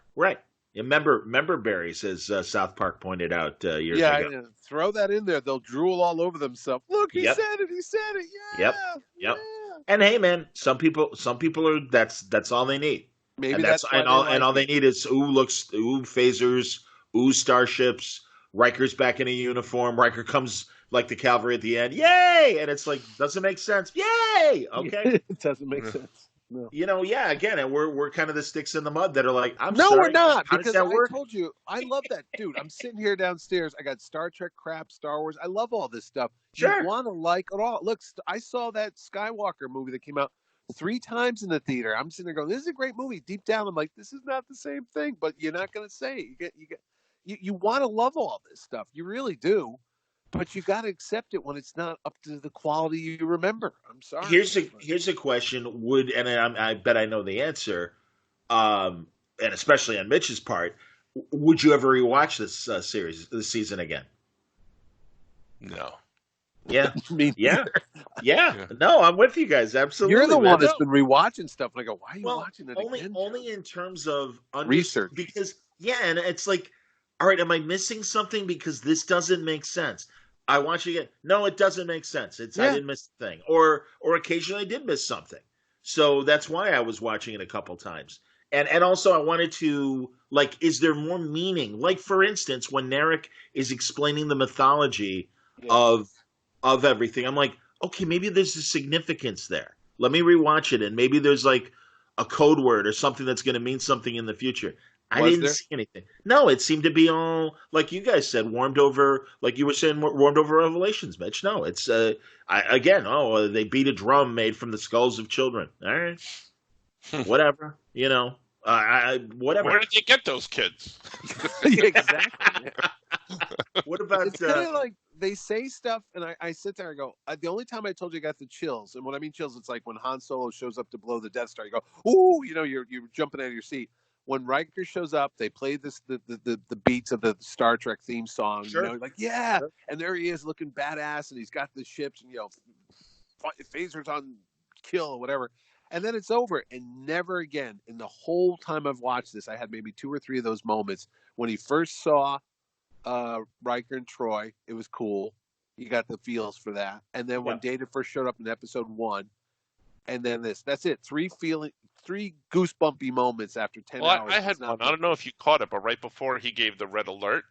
You remember Barry, as South Park pointed out years ago. Yeah, throw that in there. They'll drool all over themselves. Look, he said it. Yeah. Yep. And hey, man, some people are that's all they need. Maybe and that's all they need is phasers, starships. Riker's back in a uniform. Riker comes like the cavalry at the end. Yay! And it's like, doesn't make sense. Yay! Okay. It doesn't make sense. No. Again, and we're kind of the sticks in the mud that are like, we're not. How because does that work? I told you, I love that. Dude, I'm sitting here downstairs. I got Star Trek crap, Star Wars. I love all this stuff. Sure. You want to like it all. Look, I saw that Skywalker movie that came out 3 times in the theater. I'm sitting there going, this is a great movie. Deep down, I'm like, this is not the same thing, but you're not going to say it. You want to love all this stuff. You really do. But you got to accept it when it's not up to the quality you remember. I'm sorry. Here's a question. I bet I know the answer, and especially on Mitch's part, would you ever rewatch this season again? No. Yeah. Yeah. No, I'm with you guys. Absolutely. You're the one that's been rewatching stuff. And I go, why are you watching it again? Only in terms of research. Because, and it's like, all right, am I missing something? Because this doesn't make sense. I watch it again. No, it doesn't make sense. I didn't miss a thing. Or occasionally I did miss something. So that's why I was watching it a couple times. And also I wanted to, is there more meaning? Like, for instance, when Narek is explaining the mythology of everything, I'm like, okay, maybe there's a significance there. Let me rewatch it, and maybe there's a code word or something that's going to mean something in the future. I didn't see anything. No, it seemed to be all, like you guys said, warmed over, like you were saying, warmed over Revelations, Mitch. No, it's, they beat a drum made from the skulls of children. All right. Whatever, whatever. Where did you get those kids? Exactly. What about... It's kind of like they say stuff, and I sit there and go, the only time I told you I got the chills, and when I mean chills, it's like when Han Solo shows up to blow the Death Star, you go, ooh, you're jumping out of your seat. When Riker shows up, they play the beats of the Star Trek theme song. Sure. Sure. And there he is looking badass, and he's got the ships, and phasers on kill or whatever. And then it's over, and never again. In the whole time I've watched this, I had maybe 2 or 3 of those moments when he first saw Riker and Troy. It was cool. You got the feels for that. And then when Data first showed up in episode 1, and then this. That's it. 3 goosebumpy moments after 10 hours. I had one. I don't know if you caught it, but right before he gave the red alert,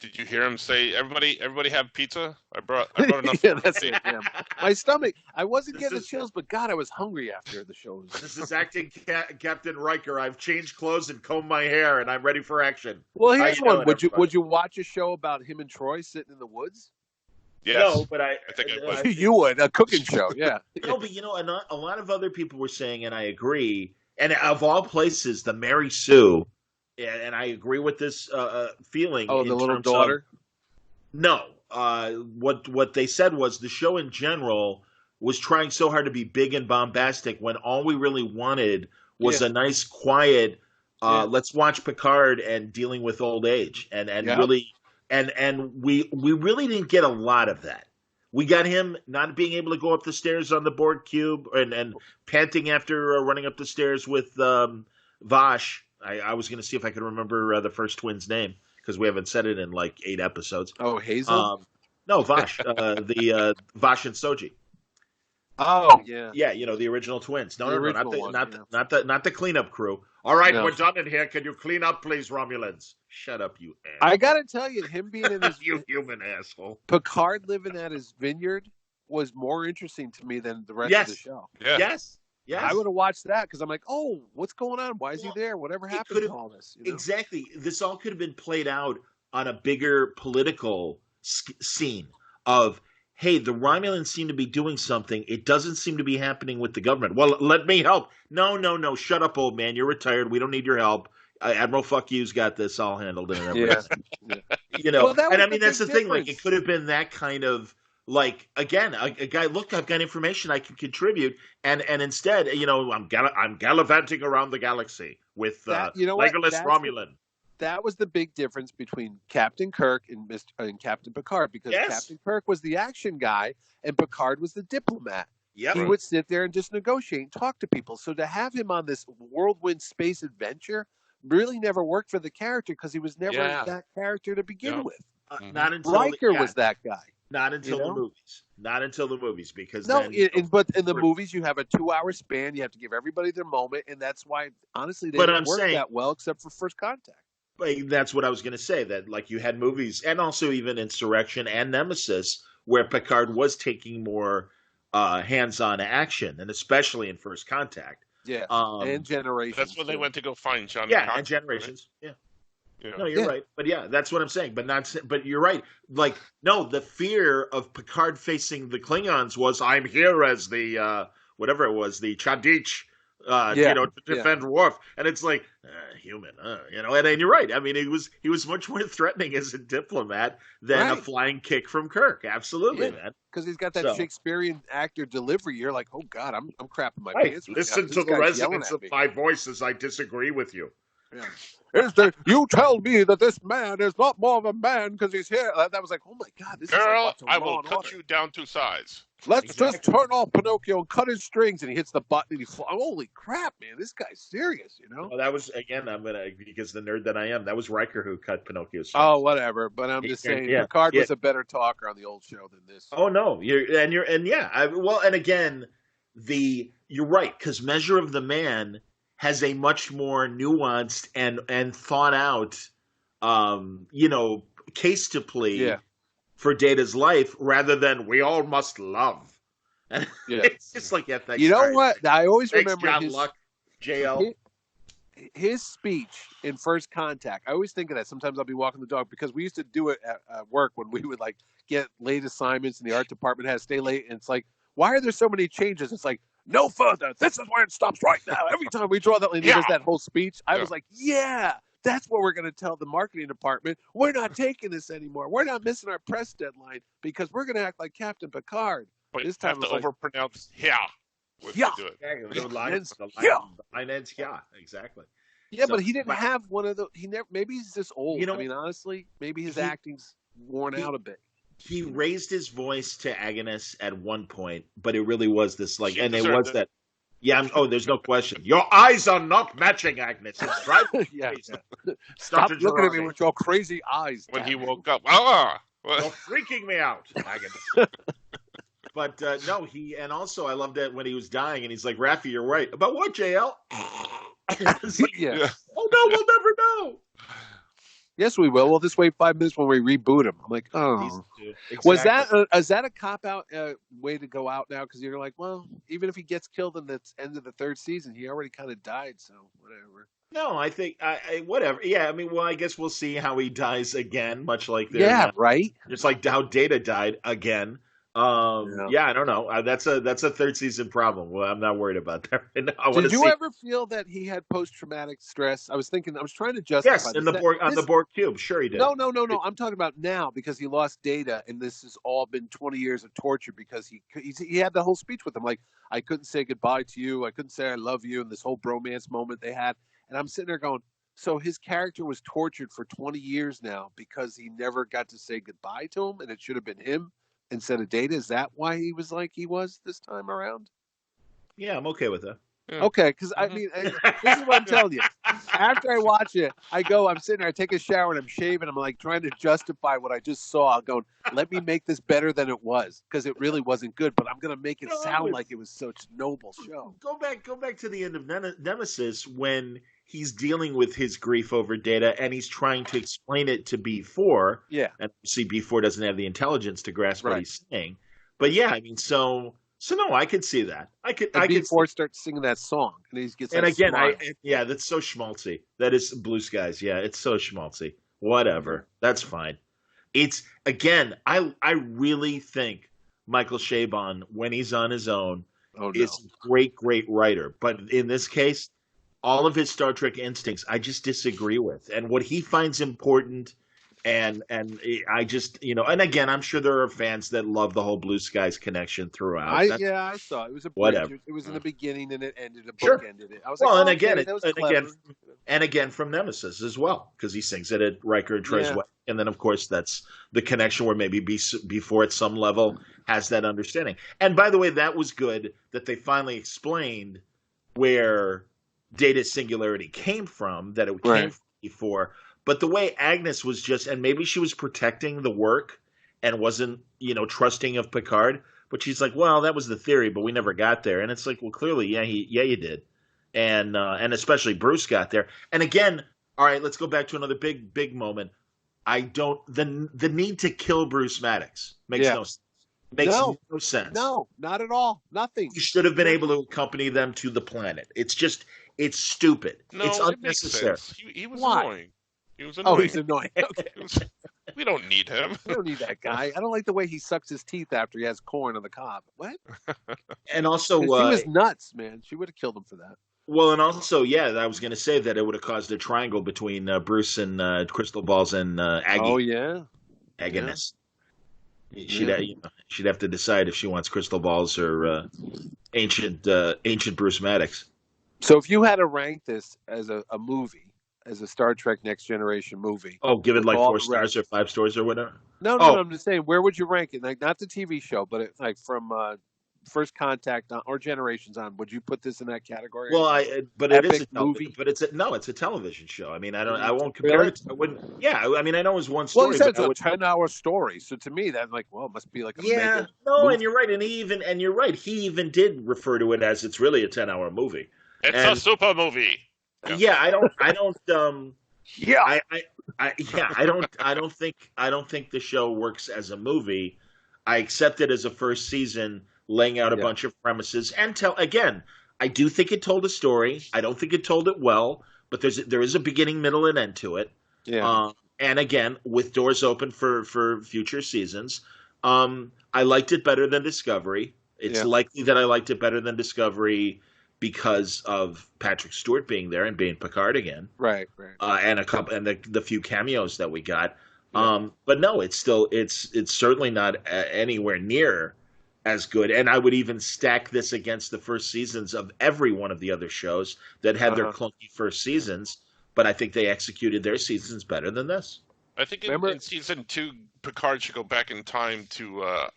did you hear him say, "Everybody have pizza"? I brought enough. Yeah, that's it. Yeah. My stomach. I wasn't getting the chills, but God, I was hungry after the show. This is acting Captain Riker. I've changed clothes and combed my hair, and I'm ready for action. Well, here's one. Would you watch a show about him and Troy sitting in the woods? Yes. No, but I think I would. You would. A cooking show, yeah. No, but a lot of other people were saying, and I agree, and of all places, the Mary Sue, and I agree with this feeling. Oh, the little daughter? No. what they said was the show in general was trying so hard to be big and bombastic when all we really wanted was a nice, quiet. Let's watch Picard and dealing with old age, and really, and we really didn't get a lot of that. We got him not being able to go up the stairs on the Borg cube and panting after running up the stairs with Vash. I was going to see if I could remember the first twin's name because we haven't said it in like 8 episodes. Oh, Hazel? No, Vash. The Vash and Soji. Oh, yeah. Yeah, the original twins. No, not the cleanup crew. All right, we're done in here. Can you clean up, please, Romulans? Shut up, you asshole. I got to tell you, him being in his... you human asshole. Picard living at his vineyard was more interesting to me than the rest of the show. Yeah. Yes. I would have watched that because I'm like, oh, what's going on? Why is he there? Whatever happened to all this? Exactly. This all could have been played out on a bigger political scene of, hey, the Romulans seem to be doing something. It doesn't seem to be happening with the government. Well, let me help. No. Shut up, old man. You're retired. We don't need your help. Admiral Fuck You's got this all handled. And that's the thing. Like, it could have been that kind of, like, again, a guy, look, I've got information I can contribute. And instead, I'm gallivanting around the galaxy with Legolas Romulan. That was the big difference between Captain Kirk and Captain Picard, because Captain Kirk was the action guy and Picard was the diplomat. Yep. He would sit there and just negotiate and talk to people. So to have him on this whirlwind space adventure really never worked for the character because he was never that character to begin with. Not until Riker was that guy. Not until the movies. Not until the movies, because but in the movies you have a 2-hour span. You have to give everybody their moment, and that's why honestly they didn't work that well except for First Contact. That's what I was going to say. That like you had movies, and also even Insurrection and Nemesis, where Picard was taking more hands-on action, and especially in First Contact. Yeah, and Generations. That's when they went to go find John. Yeah, and Generations. Right? Yeah. No, you're right. But that's what I'm saying. But you're right. Like, no, the fear of Picard facing the Klingons was, I'm here as the whatever it was, the Chadich, to defend Worf. And it's like, human, and you're right. I mean, he was much more threatening as a diplomat than a flying kick from Kirk. Absolutely, man. Because he's got that Shakespearean actor delivery. You're like, oh God, I'm crapping my pants. Listen to the resonance of my voice as I disagree with you. Yeah. You tell me that this man is not more of a man because he's here. That was like, oh my God, this Girl, is like I will cut you down to size. Let's just turn off Pinocchio and cut his strings, and he hits the button. And holy crap, man, this guy's serious, Well, that was because the nerd that I am, that was Riker who cut Pinocchio's strings. Oh, whatever. But I'm just saying, Picard was a better talker on the old show than this. Oh no, you're again, you're right, because Measure of the Man has a much more nuanced and thought out, case to plea for Data's life, rather than we all must love. And it's just like, thanks. You know what? I always remember John Luck, JL. His speech in First Contact. I always think of that. Sometimes I'll be walking the dog because we used to do it at work when we would like get late assignments and the art department had to stay late. And it's like, why are there so many changes? It's like, no further. This is where it stops right now. Every time we draw that, he does that whole speech. I was like, that's what we're going to tell the marketing department. We're not taking this anymore. We're not missing our press deadline because we're going to act like Captain Picard. But this time you have to overpronounce The line ends exactly. Yeah, but he didn't have one of the. Maybe he's just old. I mean, honestly, maybe his acting's worn out a bit. He raised his voice to Agnes at one point, but it really was this like, and it was that. Yeah. There's no question. Your eyes are not matching, Agnes. It's right. Stop looking at me with your crazy eyes. When he woke up, you're freaking me out, Agnes. But no, and also I loved that when he was dying, and he's like, Raffi, you're right about what, JL? Yeah. Oh no, we'll never know. Yes, we will. We'll just wait 5 minutes when we reboot him. I'm like, oh. Exactly. Is that a cop-out way to go out now? Because you're like, well, even if he gets killed in the end of the 3rd season, he already kind of died, so whatever. No, I think, whatever. Yeah, I mean, well, I guess we'll see how he dies again, much like right? Just like how Data died again. I don't know. That's a third season problem. Well, I'm not worried about that right now. Did you ever feel that he had post-traumatic stress? I was trying to justify Yes, in the Borg on the Borg cube. Sure, he did. No. I'm talking about now because he lost Data, and this has all been 20 years of torture because he had the whole speech with him, like, I couldn't say goodbye to you, I couldn't say I love you, and this whole bromance moment they had, and I'm sitting there going, so his character was tortured for 20 years now because he never got to say goodbye to him, and it should have been him instead of Data. Is that why he was like he was this time around? Yeah, I'm okay with that. Yeah. Okay, because I mean, this is what I'm telling you. After I watch it, I'm sitting there, I take a shower, and I'm shaving. I'm like trying to justify what I just saw. I'm going, let me make this better than it was, because it really wasn't good. But I'm going to make it sound like it was such a noble show. Go back to the end of Nemesis when he's dealing with his grief over Data, and he's trying to explain it to B4. Yeah, and see, B4 doesn't have the intelligence to grasp what he's saying. But yeah, I mean, so no, I could see that. I could. B4 starts singing that song, and he gets. And again, that's so schmaltzy. That is Blue Skies. Yeah, it's so schmaltzy. Whatever, that's fine. It's again, I really think Michael Chabon, when he's on his own, is a great writer. But in this case, all of his Star Trek instincts, I just disagree with, and what he finds important. And I just, and again, I'm sure there are fans that love the whole Blue Skies connection throughout. I saw it. It was a whatever. It was in the beginning and it ended. A book sure. ended it. I was well, like, and again from Nemesis as well, because he sings it at Riker and Troy's wedding, and then of course that's the connection where maybe before at some level has that understanding. And by the way, that was good that they finally explained where Data's singularity came from. That it came from before. But the way Agnes was just, and maybe she was protecting the work and wasn't, trusting of Picard. But she's like, well, that was the theory, but we never got there. And it's like, well, clearly, you did. And especially Bruce got there. And again, all right, let's go back to another big moment. The need to kill Bruce Maddox makes no sense. Makes no sense. No, not at all. Nothing. You should have been able to accompany them to the planet. It's stupid. No, it's unnecessary. It makes sense. He was annoying. He was annoying. Oh, he's annoying. Okay. We don't need him. We don't need that guy. I don't like the way he sucks his teeth after he has corn on the cob. What? And also, she was nuts, man. She would have killed him for that. Well, and also, I was going to say that it would have caused a triangle between Bruce and Crystal Balls and Aggie. Oh yeah, Agnes. Yeah. She'd have to decide if she wants Crystal Balls or ancient Bruce Maddox. So, if you had to rank this as a movie. As a Star Trek Next Generation movie. Oh, give it like 4 stars or 5 stars or whatever? No, I'm just saying, where would you rank it? Like, not the TV show, but like from First Contact on, or Generations on. Would you put this in that category? Well, but it is a movie. But it's a television show. I mean, I won't compare it. I wouldn't. Yeah, I mean, I know it was one story. Well, he said it's a 10-hour story. So to me, that's like, well, it must be like a mega movie. And you're right. And you're right. He even did refer to it as it's really a 10-hour movie. It's a super movie. Yeah, I don't think the show works as a movie. I accept it as a first season, laying out a bunch of premises and I do think it told a story. I don't think it told it well, but there is a beginning, middle, and end to it. Yeah. And again, with doors open for future seasons. I liked it better than Discovery. It's likely that I liked it better than Discovery because of Patrick Stewart being there and being Picard again, right, and the few cameos that we got. But no, it's certainly not anywhere near as good. And I would even stack this against the first seasons of every one of the other shows that had their clunky first seasons. But I think they executed their seasons better than this. I think in season 2, Picard should go back in time to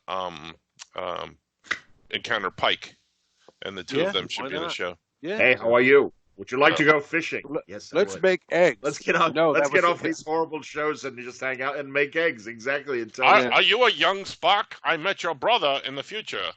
encounter Pike. And the two of them should be in the show. Yeah. Hey, how are you? Would you like to go fishing? Yes, let's make eggs. Let's get off these horrible shows and just hang out and make eggs. Exactly. Are you a young Spock? I met your brother in the future.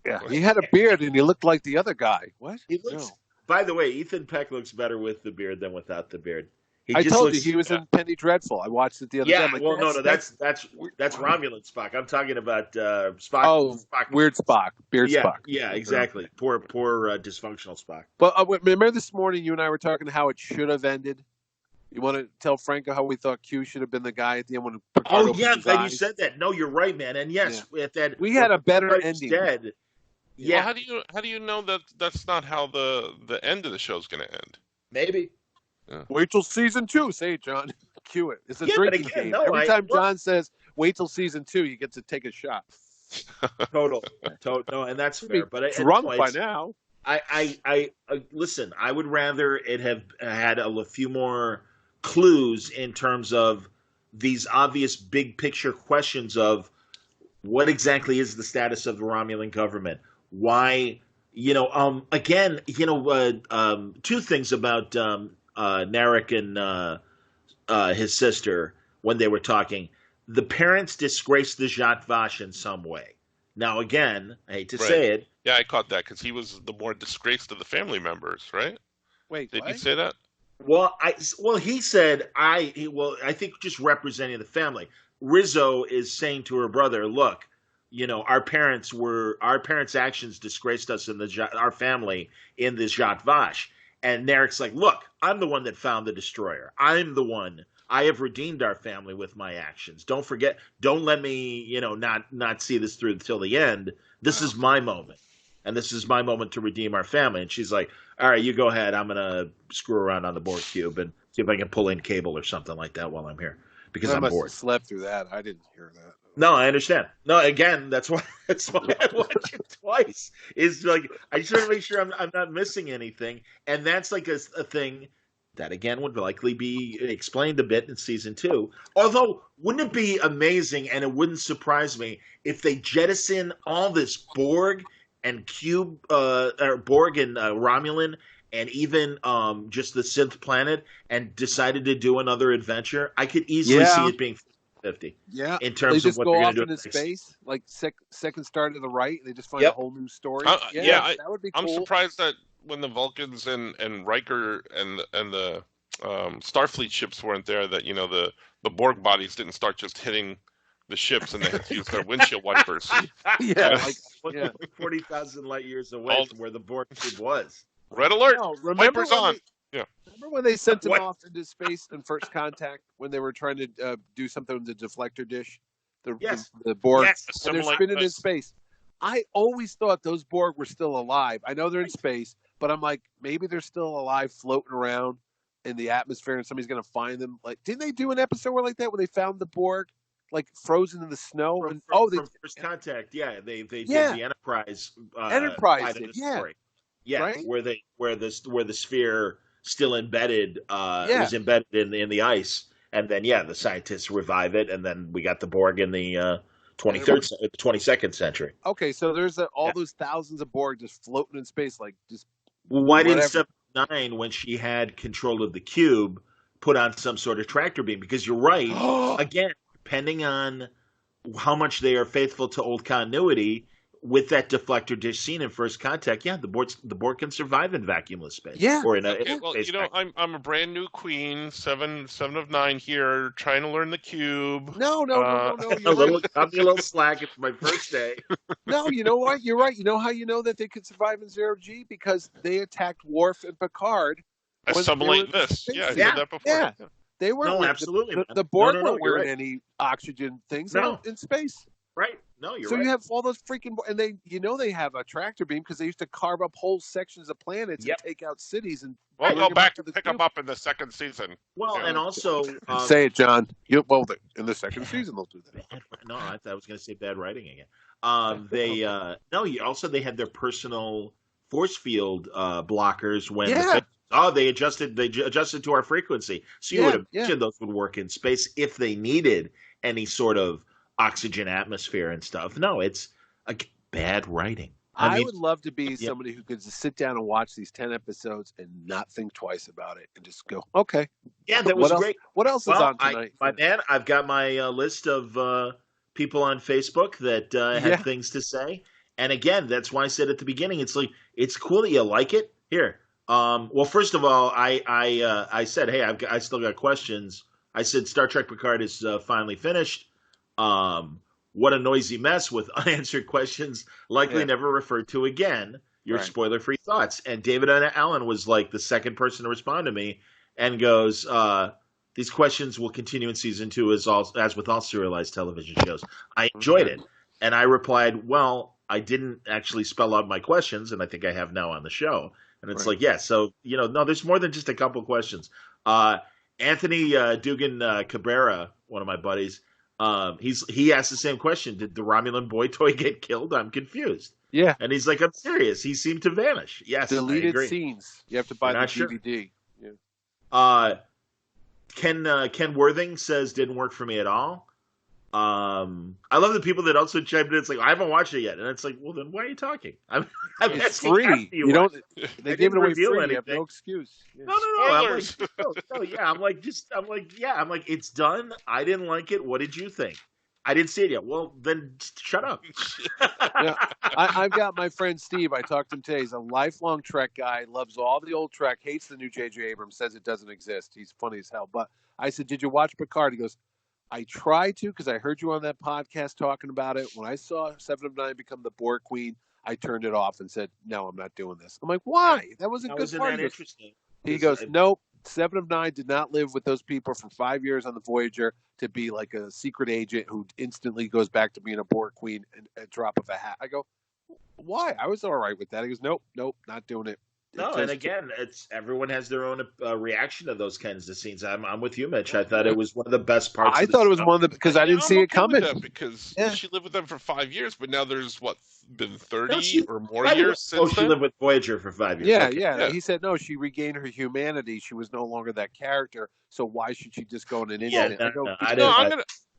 Yeah, he had a beard and he looked like the other guy. What? He looks. By the way, Ethan Peck looks better with the beard than without the beard. I told you he was in Penny Dreadful. I watched it the other day. Yeah, like, that's Romulan Spock. I'm talking about Spock. Oh, Spock. Weird Spock, beard Spock. Yeah, exactly. Poor dysfunctional Spock. But remember this morning you and I were talking how it should have ended. You want to tell Franco how we thought Q should have been the guy at the end when Picard Oh yeah, his glad eyes? you said that. No, you're right, man. And yes, at that we had a better ending. Dead. Yeah. Well, how do you know that that's not how the end of the show's going to end? Maybe. Yeah. Wait till season 2. Say it, John. Cue it. It's a drinking game. No, every time John says wait till season 2, you get to take a shot. Total. No, and that's fair. But drunk by now. I listen. I would rather it have had a few more clues in terms of these obvious big picture questions of what exactly is the status of the Romulan government. Why, again, two things about Narek and his sister when they were talking. The parents disgraced the Zhat Vash in some way. Now, again, I hate to say it. Yeah, I caught that because he was the more disgraced of the family members, right? Wait, did he say that? Well, he said I think just representing the family. Rizzo is saying to her brother, "Look, our parents' actions disgraced us in our family in this Zhat Vash." And Narek's like, "Look, I'm the one that found the destroyer. I'm the one. I have redeemed our family with my actions. Don't forget. Don't let me, not see this through till the end. This is my moment, and this is my moment to redeem our family." And she's like, "All right, you go ahead. I'm gonna screw around on the Borg cube and see if I can pull in cable or something like that while I'm here because I'm bored." I slept through that. I didn't hear that. No, I understand. No, again, that's why I watch it twice. Is like I just want to make sure I'm not missing anything, and that's like a thing that again would likely be explained a bit in season 2. Although, wouldn't it be amazing, and it wouldn't surprise me if they jettison all this Borg and Cube, or Borg and Romulan, and even just the synth planet, and decided to do another adventure? I could easily see it being 50. Yeah, in terms of what they're going to do into space, like second star to the right, they just find a whole new story. That would be cool. I'm surprised that when the Vulcans and Riker and the Starfleet ships weren't there, that the Borg bodies didn't start just hitting the ships and they had to use their windshield wipers. Like 40,000 light years away from where the Borg cube was. Red alert! Wipers on. Remember when they sent him off into space in First Contact when they were trying to do something with the deflector dish? The Borg, and they're spinning in space. I always thought those Borg were still alive. I know they're in space, but I'm like, maybe they're still alive, floating around in the atmosphere, and somebody's going to find them. Like, didn't they do an episode like that where they found the Borg, like frozen in the snow? From First Contact, they did the Enterprise. Enterprise did, story. Right? where the sphere still embedded is embedded in the ice, and then the scientists revive it, and then we got the Borg in the 22nd century. Okay, so there's all those thousands of Borg just floating in space, like just. Well, why didn't Step 9, when she had control of the cube, put on some sort of tractor beam? Because you're right. Again, depending on how much they are faithful to old continuity. With that deflector dish scene in First Contact, the Borg can survive in vacuumless space. Or in a space I'm a brand new queen, 7 of 9 here, trying to learn the cube. No. Cut me a little slack. It's my first day. No, you know what? You're right. You know how you know that they could survive in 0G? Because they attacked Worf and Picard. Assimilate this. I said that before. Yeah. They weren't. No, absolutely. The Borg weren't wearing any oxygen things. They're in space. Right. No, you're right. So you have all those freaking, and they have a tractor beam because they used to carve up whole sections of planets and take out cities. And we'll go back and pick them up in the second season. Well, and also say it, John. In the second season they'll do that. No, I was going to say bad writing again. They had their personal force field blockers when they adjusted to our frequency. So you would imagine those would work in space if they needed any sort of oxygen atmosphere and stuff. No, it's bad writing. I would love to be somebody who could just sit down and watch these 10 episodes and not think twice about it and just go, okay. Yeah, that was great. What else is on tonight? I've got my list of people on Facebook that had things to say. And again, that's why I said at the beginning, it's like, it's cool that you like it. Here. Well, first of all, I said, hey, I still got questions. I said Star Trek Picard is finally finished. What a noisy mess with unanswered questions likely never referred to again. Your spoiler-free thoughts. And David Allen was like the second person to respond to me and goes, These questions will continue in season 2 as with all serialized television shows. I enjoyed it. And I replied, well, I didn't actually spell out my questions, and I think I have now on the show. And it's like, yeah, so, no, there's more than just a couple questions. Anthony Dugan Cabrera, one of my buddies, he asked the same question. Did the Romulan boy toy get killed? I'm confused. Yeah. And he's like, I'm serious. He seemed to vanish. Yes, deleted scenes. You have to buy the DVD. Sure. Yeah. Ken Worthing says didn't work for me at all. I love the people that also chimed in. It's like, I haven't watched it yet, and it's like, well, then why are you talking? It's free. You don't. They gave it away free. Anything. You have no excuse. Yeah. No. I'm like, I'm like, it's done. I didn't like it. What did you think? I didn't see it yet. Well, then shut up. Yeah, I've got my friend Steve. I talked to him today. He's a lifelong Trek guy. Loves all the old Trek. Hates the new J.J. Abrams. Says it doesn't exist. He's funny as hell. But I said, did you watch Picard? He goes, I tried to because I heard you on that podcast talking about it. When I saw 7 of 9 become the Borg Queen, I turned it off and said, no, I'm not doing this. I'm like, why? That was a good part. Interesting. He goes, nope. 7 of 9 did not live with those people for 5 years on the Voyager to be like a secret agent who instantly goes back to being a Borg Queen in a drop of a hat. I go, why? I was all right with that. He goes, nope, not doing it. No, and again, everyone has their own reaction to those kinds of scenes. I'm with you, Mitch. I thought it was one of the best parts. I thought it was one of the because I didn't see it coming. Because she lived with them for 5 years, but now there's been 30 or more years since. She lived with Voyager for 5 years. Yeah. He said no. She regained her humanity. She was no longer that character. So why should she just go in an instant?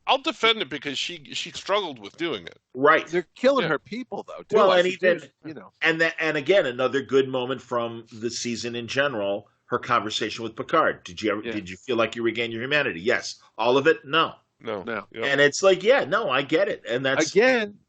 I'll defend it because she struggled with doing it. Right. They're killing her people though. Too. Well, and even and again, another good moment from the season in general. Her conversation with Picard. Did you feel like you regained your humanity? Yes. All of it? No. Yep. And it's like, I get it. And that's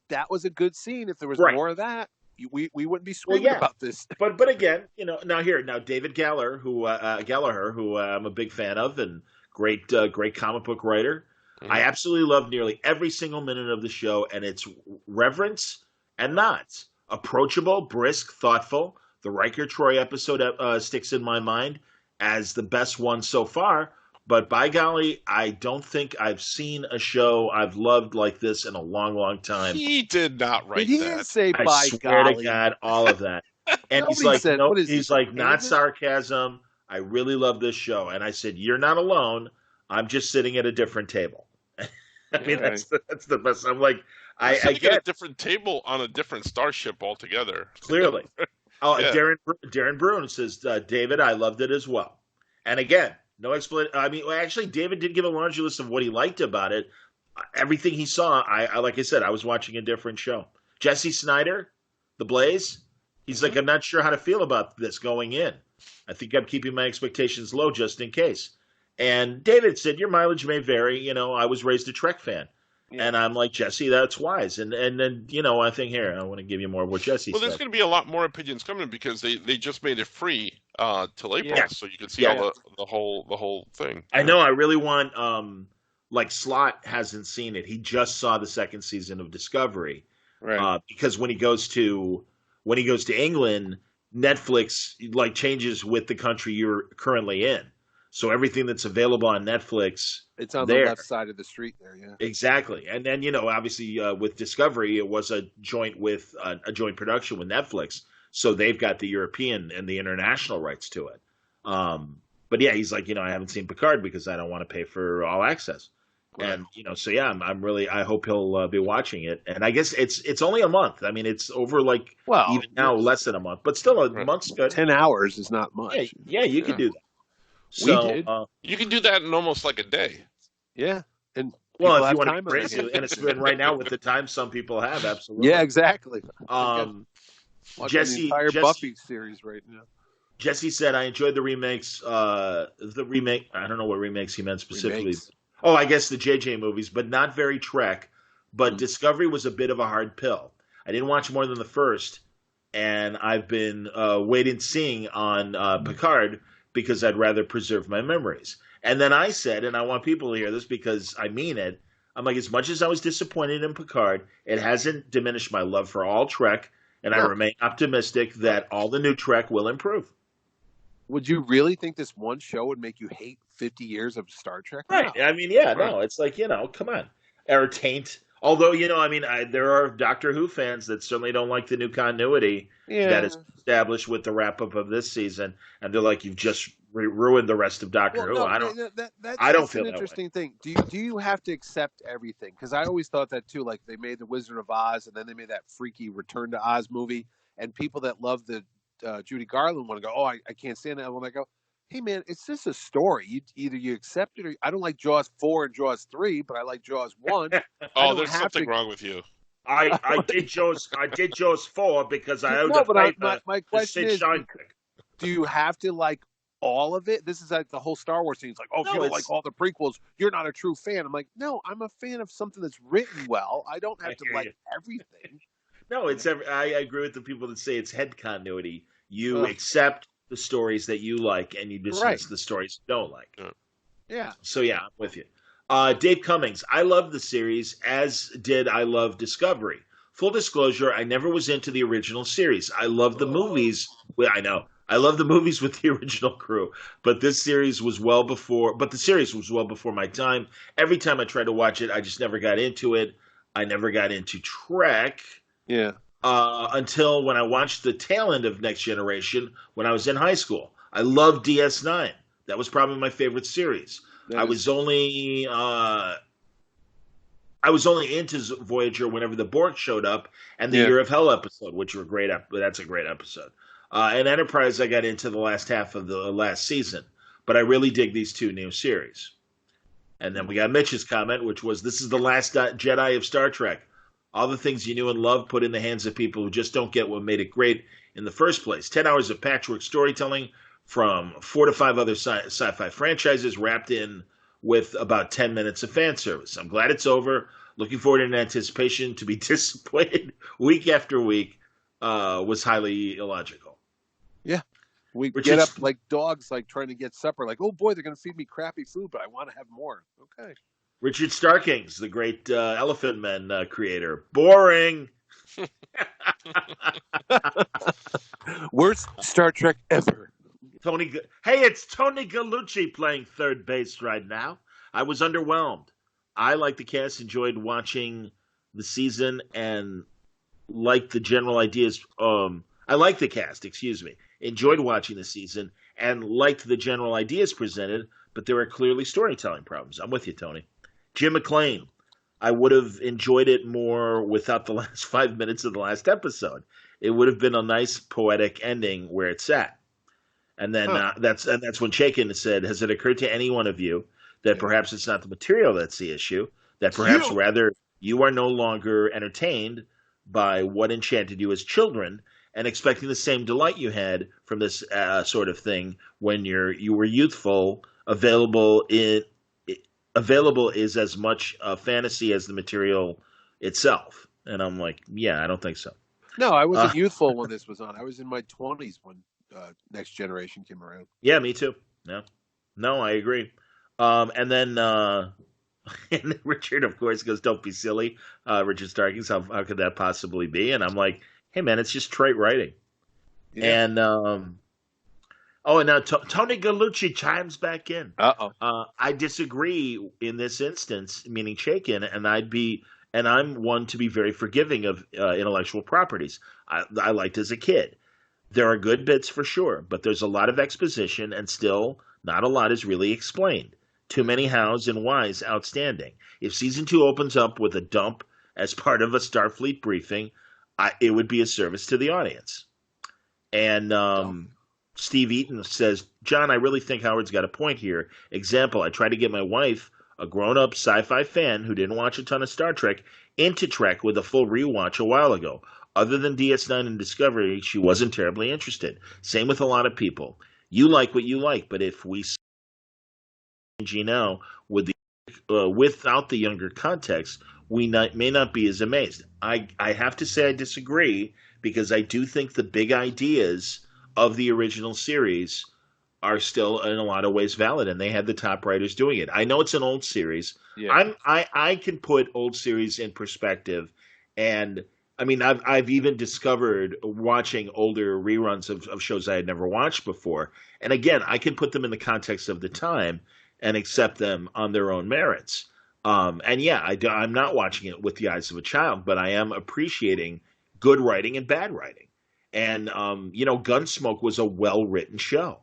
that was a good scene. If there was more of that, we wouldn't be screaming about this. But again, now David Gallagher, who I'm a big fan of and great comic book writer. Mm-hmm. I absolutely love nearly every single minute of the show, and it's reverence and nods. Approachable, brisk, thoughtful. The Riker Troy episode sticks in my mind as the best one so far. But by golly, I don't think I've seen a show I've loved like this in a long, long time. He did not write that. He didn't say by golly. I swear to God, all of that. And he's like, not sarcasm. I really love this show. And I said, you're not alone. I'm just sitting at a different table. I mean, that's the best. I'm like, I get a different table on a different starship altogether. Clearly. Darren Brune says, David, I loved it as well. And again, no explanation. I mean, actually, David did give a laundry list of what he liked about it. Everything he saw, I like I said, I was watching a different show. Jesse Snyder, The Blaze, he's like, I'm not sure how to feel about this going in. I think I'm keeping my expectations low just in case. And David said, your mileage may vary. I was raised a Trek fan. Yeah. And I'm like, Jesse, that's wise. And then, I think here, I want to give you more of what Jesse said. Well, there's going to be a lot more opinions coming because they just made it free till April, so you can see all the whole thing. I know. I really want, Slot hasn't seen it. He just saw the second season of Discovery. Right. Because when he goes to England, Netflix changes with the country you're currently in. So everything that's available on Netflix, it's on the left side of the street there, yeah. Exactly. And then, obviously with Discovery, it was a joint production with Netflix. So they've got the European and the international rights to it. But yeah, he's like, I haven't seen Picard because I don't want to pay for all access. Right. And, I'm really, I hope he'll be watching it. And I guess it's only a month. I mean, it's over even now less than a month, but still a month's good. 10 hours is not much. Yeah, you can do that. So, we did. You can do that in almost like a day. Yeah. And if you want to be crazy, and it's been right now with the time some people have, absolutely. Yeah, exactly. Jesse, the entire Buffy series right now. Jesse said, I enjoyed the remakes. I don't know what remakes he meant specifically. Remakes. Oh, I guess the JJ movies, but not very Trek. But Discovery was a bit of a hard pill. I didn't watch more than the first, and I've been seeing on Picard because I'd rather preserve my memories. And then I said, and I want people to hear this because I mean it, I'm like, as much as I was disappointed in Picard, it hasn't diminished my love for all Trek, and I remain optimistic that all the new Trek will improve. Would you really think this one show would make you hate 50 years of Star Trek? Right. No. I mean, yeah, no, it's like, come on. Or taint. Although, I mean, there are Doctor Who fans that certainly don't like the new continuity that is established with the wrap-up of this season, and they're like, you've just ruined the rest of Doctor Who. No, I don't that's feel an interesting thing. Do you have to accept everything? Because I always thought that too. Like, they made The Wizard of Oz, and then they made that freaky Return to Oz movie, and people that love the Judy Garland want to go, oh, I can't stand that. When I go, hey man, it's just a story. Either you accept it, or I don't like Jaws 4 and Jaws 3, but I like Jaws 1. Oh, there's something wrong with you. I did Jaws 4 because I owed my question is, do you have to like all of it? This is like the whole Star Wars thing. It's like, if you don't like all the prequels, you're not a true fan. I'm like, no, I'm a fan of something that's written well. I don't have to like everything. No, I agree with the people that say it's head continuity. You accept the stories that you like, and you dismiss the stories you don't like. Yeah. So yeah, I'm with you. Dave Cummings, I love the series, as did I love Discovery. Full disclosure, I never was into the original series. I love the movies. Well, I know. I love the movies with the original crew, but the series was well before my time. Every time I tried to watch it, I just never got into it. I never got into Trek. Yeah. Until when I watched the tail end of Next Generation when I was in high school. I loved DS9. That was probably my favorite series. I was only into Voyager whenever the Borg showed up, and the Year of Hell episode, which were great. That's a great episode. And Enterprise, I got into the last half of the last season, but I really dig these two new series. And then we got Mitch's comment, which was, "This is the last Jedi of Star Trek. All the things you knew and loved put in the hands of people who just don't get what made it great in the first place. 10 hours of patchwork storytelling from 4 to 5 other sci-fi franchises wrapped in with about 10 minutes of fan service. I'm glad it's over. Looking forward in anticipation. To be disappointed week after week was highly illogical." Yeah. We get up like dogs, like trying to get supper. Like, oh boy, they're going to feed me crappy food, but I want to have more. Okay. Richard Starkings, the great Elephant Men creator. Boring. Worst Star Trek ever. Hey, it's Tony Gallucci playing third base right now. I was underwhelmed. I, like the cast, enjoyed watching the season and liked the general ideas. I liked the cast, enjoyed watching the season and liked the general ideas presented, but there were clearly storytelling problems. I'm with you, Tony. Jim McClain, I would have enjoyed it more without the last 5 minutes of the last episode. It would have been a nice poetic ending where it's at. And then that's when Chaikin said, "Has it occurred to any one of you that perhaps it's not the material that's the issue, that perhaps rather you are no longer entertained by what enchanted you as children and expecting the same delight you had from this sort of thing when you were youthful, available is as much a fantasy as the material itself." And I'm like, yeah, I don't think so. No, I wasn't youthful when this was on. I was in my 20s when Next Generation came around. Yeah, me too. No, I agree. And then and Richard, of course, goes, "Don't be silly, Richard Starkings. How could that possibly be?" And I'm like, hey, man, it's just trite writing. Yeah. And and now Tony Gallucci chimes back in. I disagree in this instance, meaning Chaikin, and I'm one to be very forgiving of intellectual properties. I liked as a kid. There are good bits for sure, but there's a lot of exposition, and still not a lot is really explained. Too many hows and whys outstanding. If season 2 opens up with a dump as part of a Starfleet briefing, it would be a service to the audience. And Steve Eaton says, "John, I really think Howard's got a point here. Example, I tried to get my wife, a grown-up sci-fi fan who didn't watch a ton of Star Trek, into Trek with a full rewatch a while ago. Other than DS9 and Discovery, she wasn't terribly interested. Same with a lot of people. You like what you like, but if we see now without the younger context, we may not be as amazed." I have to say I disagree, because I do think the big ideas of the original series are still in a lot of ways valid, and they had the top writers doing it. I know it's an old series. Yeah. I can put old series in perspective, and I mean I've even discovered watching older reruns of shows I had never watched before, and again I can put them in the context of the time. and accept them on their own merits. And yeah, I'm not watching it with the eyes of a child, but I am appreciating good writing and bad writing. And Gunsmoke was a well-written show,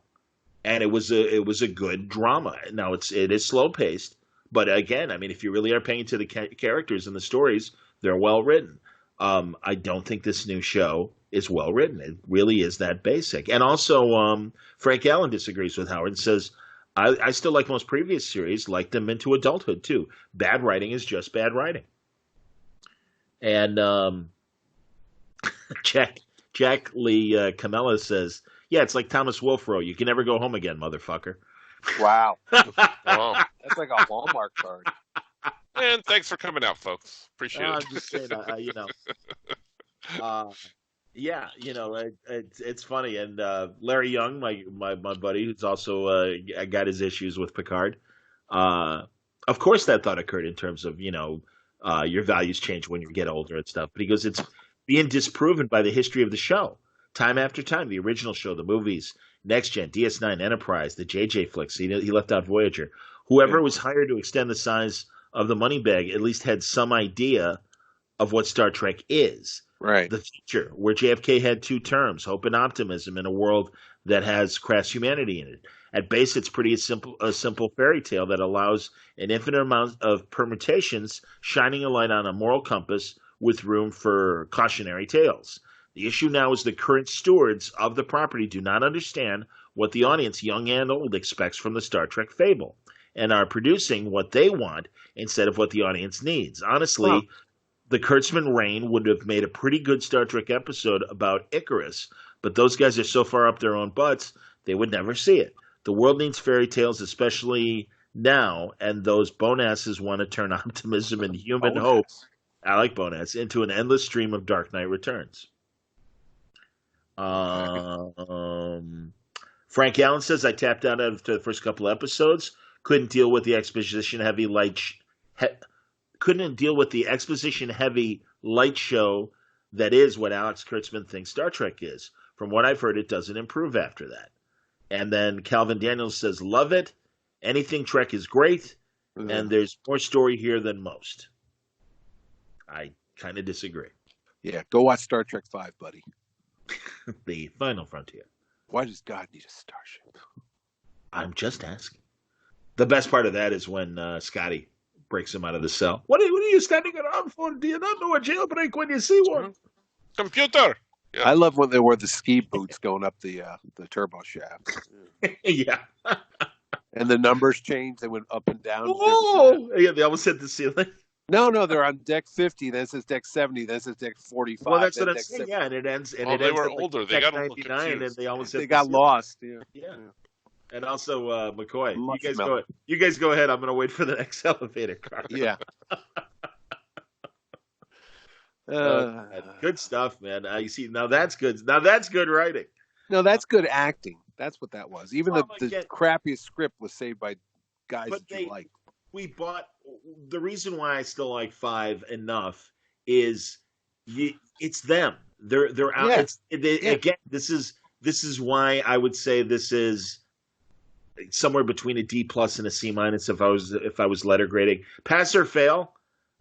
and it was a good drama. Now it is slow paced, but again, I mean, if you really are paying to the characters and the stories, they're well written. I don't think this new show is well written. It really is that basic. And also, Frank Allen disagrees with Howard and says, I still like most previous series, like them into adulthood too. Bad writing is just bad writing. And Jack Lee Camella says, yeah, it's like Thomas Wolfrow. You can never go home again, motherfucker. Wow. That's like a Walmart card. And thanks for coming out, folks. Appreciate it. I'm just saying, yeah, it's funny. And Larry Young, my buddy, who's also got his issues with Picard. Of course, that thought occurred in terms of your values change when you get older and stuff. But he goes, it's being disproven by the history of the show. Time after time, the original show, the movies, Next Gen, DS9, Enterprise, the JJ flicks. He left out Voyager. Whoever was hired to extend the size of the money bag at least had some idea of what Star Trek is. Right. The future, where JFK had two terms, hope and optimism, in a world that has crass humanity in it. At base, it's a simple fairy tale that allows an infinite amount of permutations, shining a light on a moral compass with room for cautionary tales. The issue now is the current stewards of the property do not understand what the audience, young and old, expects from the Star Trek fable, and are producing what they want instead of what the audience needs. Honestly, the Kurtzman reign would have made a pretty good Star Trek episode about Icarus, but those guys are so far up their own butts, they would never see it. The world needs fairy tales, especially now, and those bonasses want to turn optimism and human hope, I like bonass, into an endless stream of Dark Knight Returns. Frank Allen says, I tapped out after the first couple episodes. Couldn't deal with the exposition heavy light show that is what Alex Kurtzman thinks Star Trek is. From what I've heard, it doesn't improve after that. And then Calvin Daniels says, love it. Anything Trek is great, and there's more story here than most. I kind of disagree. Yeah, go watch Star Trek 5, buddy. The Final Frontier. Why does God need a starship? I'm just asking. The best part of that is when Scotty breaks him out of the cell. What are you standing around for? Do you not know a jailbreak when you see one? Computer. Yeah. I love when they wear the ski boots going up the turbo shaft. Yeah. And the numbers change. They went up and down. Oh, yeah, they almost hit the ceiling. No, they're on deck 50. Then it says deck 70. Then it says deck 45. Well, that's what I'm saying. Yeah, and it ends. And they were older. They got 99, and they almost they got lost. Yeah. And also McCoy. You guys go ahead. I'm going to wait for the next elevator car. Yeah. Good stuff, man. You see, now that's good. Now that's good writing. No, that's good acting. That's what that was. Even the crappiest script was saved by guys that you liked. We bought. The reason why I still like 5 enough is it's them. They're out. Yeah. Again, this is why I would say this is somewhere between a D+ and a C- if I was letter grading. Pass or fail?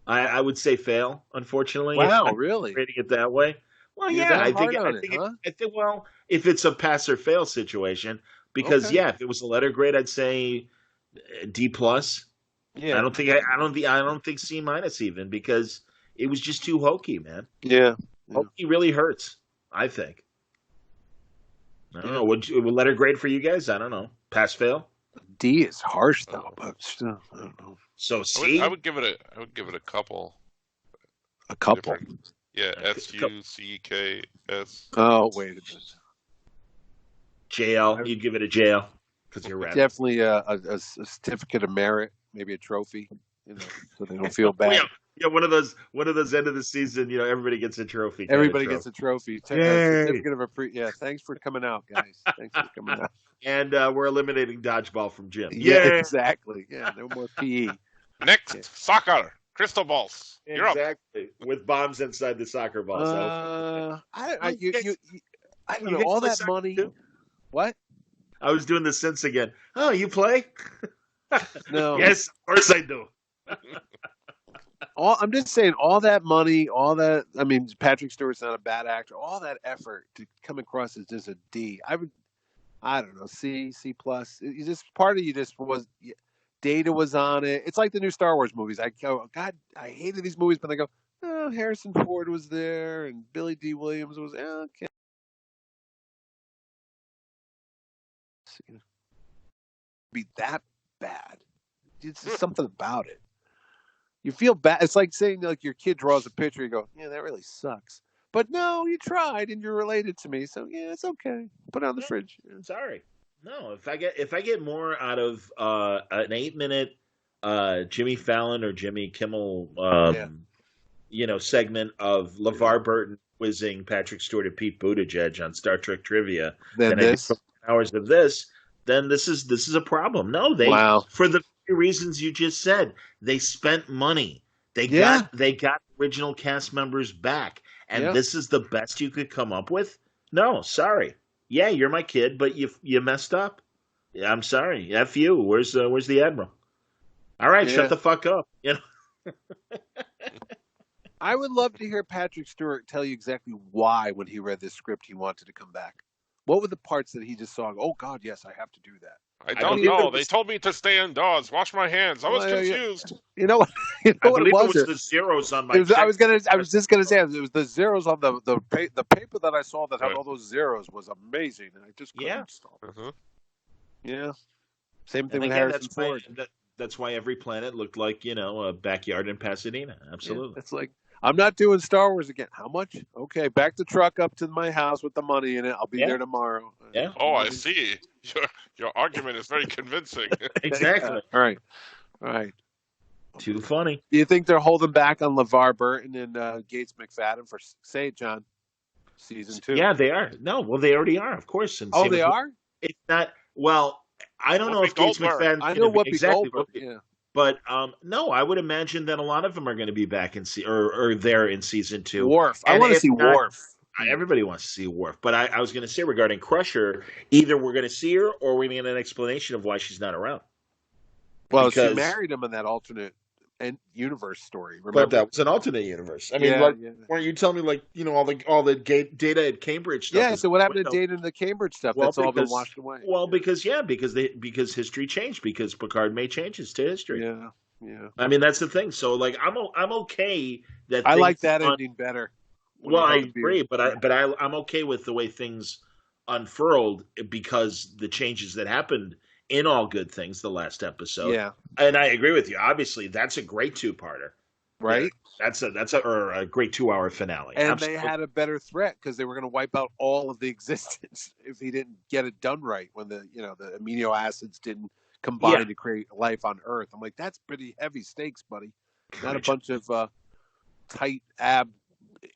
I would say fail. Unfortunately, wow, really? Grading it that way. Well, yeah, I think. Well, if it's a pass or fail situation, because if it was a letter grade, I'd say D+. Yeah, I don't think C- even, because it was just too hokey, man. Yeah. Hokey really hurts, I think. I don't know. Would letter grade for you guys? I don't know. Pass, fail. D is harsh though, but still, I don't know. So C. I would give it a couple. A couple. Yeah, SUCKS. Oh, wait a minute. JL. You'd give it a JL because you're right. Definitely a certificate of merit, maybe a trophy, so they don't feel bad. Yeah, one of those end of the season, everybody gets a trophy. Everybody gets a trophy. Certificate of thanks for coming out, guys. Thanks for coming out. And we're eliminating dodgeball from gym. Yeah, exactly. Yeah, no more PE. Next, soccer. Crystal balls. You're exactly. Up. With bombs inside the soccer balls. I don't know. All that money. Too? What? I was doing the sense again. Oh, you play? No. Yes, of course I do. I'm just saying, all that money, all that. I mean, Patrick Stewart's not a bad actor. All that effort to come across as just a D. I don't know, C plus. You just part of you just was. Data was on it. It's like the new Star Wars movies. I go, God, I hated these movies, but I go, oh, Harrison Ford was there and Billy D. Williams was okay. Be that bad. It's just something about it. You feel bad. It's like saying like your kid draws a picture. You go, yeah, that really sucks. But no, you tried and you're related to me, so yeah, it's okay. Put it on the fridge. Yeah. Sorry. No, if I get more out of an 8-minute Jimmy Fallon or Jimmy Kimmel segment of LeVar Burton quizzing Patrick Stewart and Pete Buttigieg on Star Trek trivia than this hours of this, then this is a problem. No, for the reasons you just said, they spent money. They got original cast members back, and this is the best you could come up with? No, sorry. Yeah, you're my kid, but you messed up. I'm sorry. F you. Where's the Admiral? All right, shut the fuck up. You know. I would love to hear Patrick Stewart tell you exactly why, when he read this script, he wanted to come back. What were the parts that he just saw? Oh God, yes, I have to do that. I don't know. They told me to stay indoors, wash my hands. I was confused. You know what? I believe it was the zeros on my. I was just gonna say it was the zeros on the paper that I saw that had all those zeros was amazing, and I just couldn't stop. Yeah. Same thing with Harrison Ford. That's why every planet looked like a backyard in Pasadena. Absolutely. It's like, I'm not doing Star Wars again. How much? Okay, back the truck up to my house with the money in it. I'll be there tomorrow. Yeah. Oh, I see. Your argument is very convincing. Exactly. All right. Too funny. Do you think they're holding back on LeVar Burton and Gates McFadden for Say It, John? Season 2? Yeah, they are. No, well, they already are, of course. And they are? It's not. Well, I don't know if Gates McFadden. I know Whoopi Goldberg. Yeah. But no, I would imagine that a lot of them are going to be back in or there in season 2. Worf. I want to see Worf. Everybody wants to see Worf. But I was going to say regarding Crusher, either we're going to see her or we're going to get an explanation of why she's not around. Well, she married him in that alternate universe story. Remember? But that was an alternate universe. I mean, weren't you telling me all the Data at Cambridge stuff? Yeah. So what happened to Data and the Cambridge stuff? That's all been washed away. Well, because history changed, because Picard made changes to history. Yeah. I mean, that's the thing. So I'm okay that I like that ending better. Well, I agree, but I'm okay with the way things unfurled because the changes that happened in All Good Things, the last episode. Yeah. And I agree with you. Obviously, that's a great 2-parter. Right? Yeah, that's a great 2-hour finale. And Absolutely. They had a better threat because they were going to wipe out all of the existence if he didn't get it done right when the amino acids didn't combine to create life on Earth. I'm like, that's pretty heavy stakes, buddy. Not a bunch of tight ab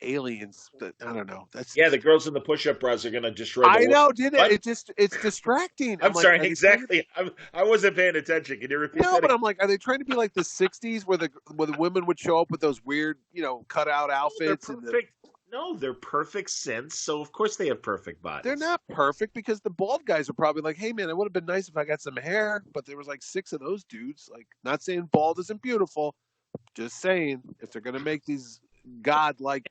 aliens that I don't know. The girls in the push-up bras are going to destroy. I know, didn't it? It's distracting. I'm sorry, exactly. I wasn't paying attention. Can you repeat that? No, but I'm like, are they trying to be like the '60s where the women would show up with those weird, cutout outfits? No, they're perfect synths, so of course they have perfect bodies. They're not perfect because the bald guys are probably like, hey man, it would have been nice if I got some hair, but there was like 6 of those dudes. Like, not saying bald isn't beautiful, just saying if they're gonna make these godlike.